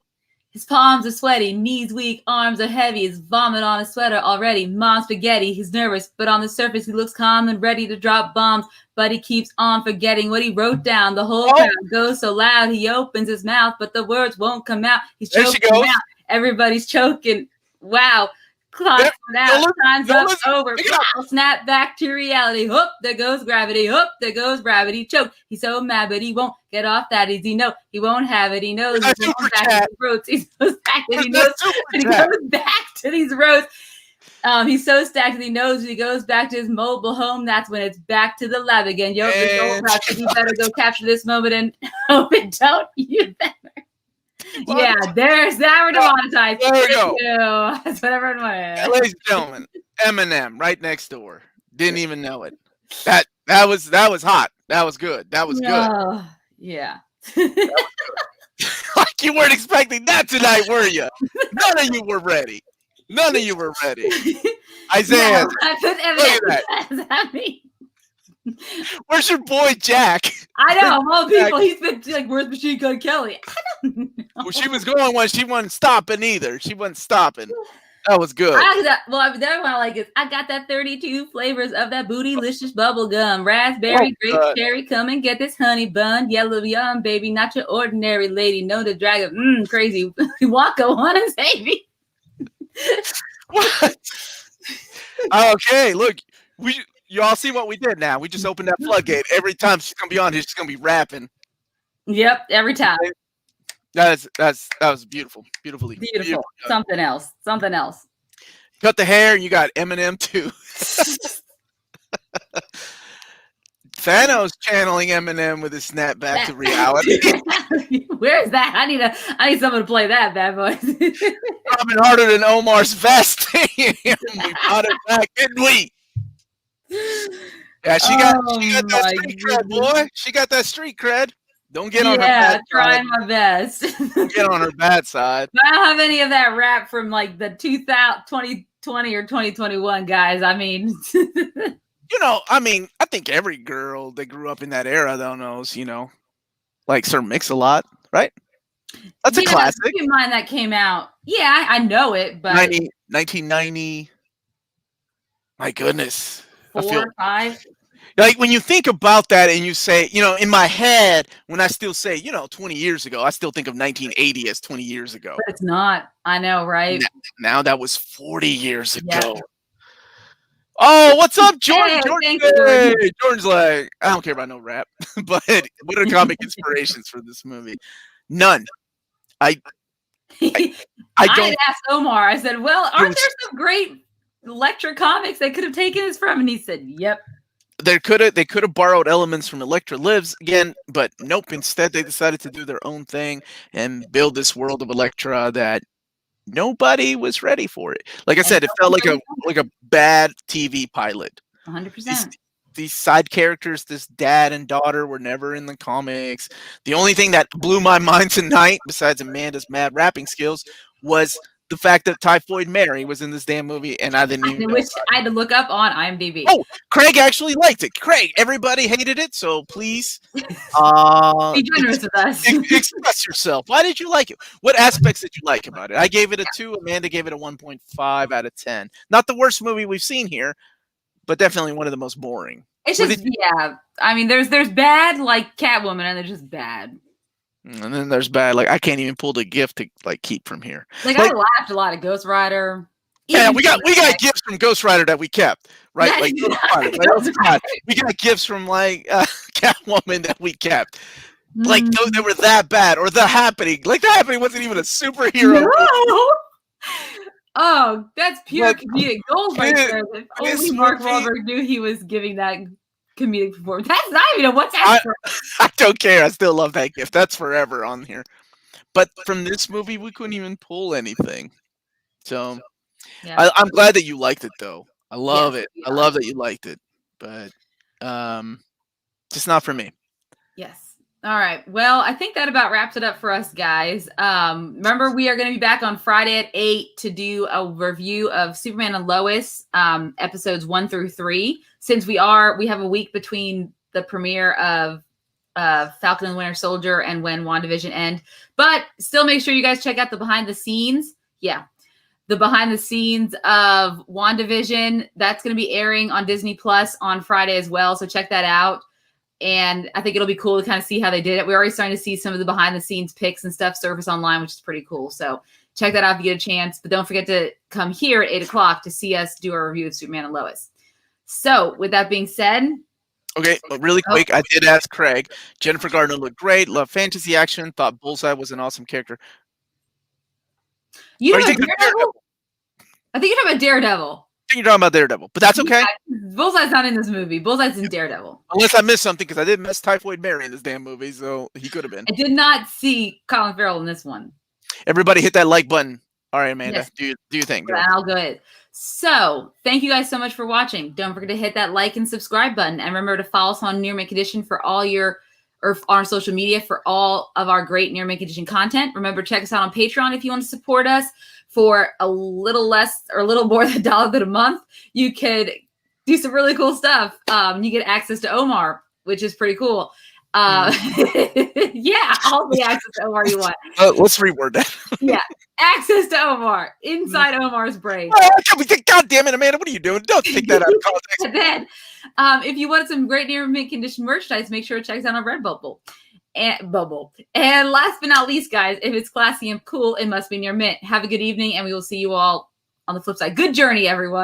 His palms are sweaty, knees weak, arms are heavy, his vomit on his sweater already. Mom's spaghetti, he's nervous, but on the surface he looks calm and ready to drop bombs. But he keeps on forgetting what he wrote down. The whole crowd goes so loud, he opens his mouth, but the words won't come out. He's choking out. Everybody's choking. Wow. Clock's out. Time's up. Over. Snap back to reality. Hoop, there goes gravity. Hoop, there goes gravity. Choke. He's so mad, but he won't get off that easy. No, he won't have it. He knows he's going back to these roads. He knows back that he knows. And he goes back to these roads. He's so stacked that he knows when he goes back to his mobile home, that's when it's back to the lab again. Yo, you better go capture this moment and hope it don't. You better. Yeah, there's that. We're demonetized. There we go. That's what everyone wanted. Ladies and gentlemen, Eminem right next door. Didn't even know it. That was hot. That was good. That was good. Yeah. Like you weren't expecting that tonight, were you? None of you were ready. Isaiah, I put Eminem at me. Where's your boy Jack? I know, of all people, he's been like, where's Machine Gun Kelly? I don't know. Well, she was going when she wasn't stopping either. She wasn't stopping. That was good. The other one I like is I got that 32 flavors of that bootylicious bubble gum. Raspberry, grape, cherry, come and get this honey bun. Yellow yum, baby, not your ordinary lady. Know the dragon, crazy. Waka wanna save me. What? Okay, look, you all see what we did now. We just opened that floodgate. Every time she's going to be on here, she's going to be rapping. Yep, every time. That was beautiful. Beautiful. Something else. Cut the hair, you got Eminem too. Thanos channeling Eminem with his snap back to reality. Where's that? I need someone to play that bad boy. Robin harder than Omar's vest. We got it back, didn't we? Yeah, she got that street cred, boy. She got that street cred. Don't get on her bad side. Trying my best. Don't get on her bad side. But I don't have any of that rap from like the 2020 or 2021 guys. I mean, I think every girl that grew up in that era though knows, like Sir Mix-a-Lot, right? That's a classic. Keep in mind that came out. Yeah, I know it, but 1990. My goodness. 4 or 5. Like when you think about that and you say, in my head, when I still say, 20 years ago, I still think of 1980 as 20 years ago. But it's not. I know, right? Now that was 40 years ago. Yeah. Oh, what's up, Jordan? Jordan's like, I don't care about no rap, but what are comic inspirations for this movie? None. I don't. I asked Omar. I said, "Well, aren't there some great Elektra comics they could have taken this from?" And he said, "Yep." They could have borrowed elements from Elektra Lives again, but nope. Instead, they decided to do their own thing and build this world of Elektra that nobody was ready for it. Like I said, it felt like a bad TV pilot. 100%. These side characters, this dad and daughter, were never in the comics. The only thing that blew my mind tonight, besides Amanda's mad rapping skills, was the fact that Typhoid Mary was in this damn movie, and I didn't even know. Which I had to look up on IMDb. Oh, Craig actually liked it. Craig, everybody hated it, so please be generous with us. Express yourself. Why did you like it? What aspects did you like about it? I gave it a 2. Amanda gave it a 1.5 out of 10. Not the worst movie we've seen here, but definitely one of the most boring. It's just I mean, there's bad like Catwoman, and there's just bad. And then there's bad, like I can't even pull the gift to like keep from here. Like I laughed a lot at Ghost Rider. Yeah, we got gifts from Ghost Rider that we kept, right? Like we got gifts from like Catwoman that we kept. Like they were that bad, or The Happening. Like The Happening wasn't even a superhero. No. Oh, that's pure comedic gold right there. If only Mark Wahlberg knew he was giving that comedic performance. That's not even what's that? I don't care. I still love that gift. That's forever on here. But from this movie, we couldn't even pull anything. So Yeah. I'm glad that you liked it, though. I love it. we I are. love that you liked it. But just not for me. Yes. All right. Well, I think that about wraps it up for us, guys. Remember, we are going to be back on Friday at 8 to do a review of Superman and Lois, episodes 1 through 3. Since we have a week between the premiere of Falcon and the Winter Soldier and when WandaVision end. But still make sure you guys check out the behind the scenes. Yeah. The behind the scenes of WandaVision. That's going to be airing on Disney Plus on Friday as well. So check that out. And I think it'll be cool to kind of see how they did it. We're already starting to see some of the behind the scenes pics and stuff surface online, which is pretty cool. So check that out if you get a chance. But don't forget to come here at 8 o'clock to see us do our review of Superman and Lois. So with that being said. Okay, but really quick, I did ask Craig. Jennifer Garner looked great. Love fantasy action. Thought Bullseye was an awesome character. You know Daredevil? I think you're talking about Daredevil. I think you're talking about Daredevil, but that's okay. Yeah, Bullseye's not in this movie. Bullseye's in Daredevil. Unless I missed something, because I did miss Typhoid Mary in this damn movie, so he could have been. I did not see Colin Farrell in this one. Everybody hit that like button. All right, Amanda, yes. do your thing, girl. I'll go ahead. So thank you guys so much for watching. Don't forget to hit that like and subscribe button. And remember to follow us on Near Mint Condition for all your, or on social media for all of our great Near Mint Condition content. Remember, check us out on Patreon if you want to support us. For a little less or a little more than $1 a month, you could do some really cool stuff. You get access to Omar, which is pretty cool. Yeah, all the access to Omar you want. Let's reword that. Yeah, access to Omar inside Omar's brain. God damn it, Amanda, what are you doing? Don't take that out of context. And then, if you want some great Near Mint Condition merchandise, make sure to check us out on Redbubble. And last but not least, guys, if it's classy and cool, it must be Near Mint. Have a good evening, and we will see you all on the flip side. Good journey, everyone.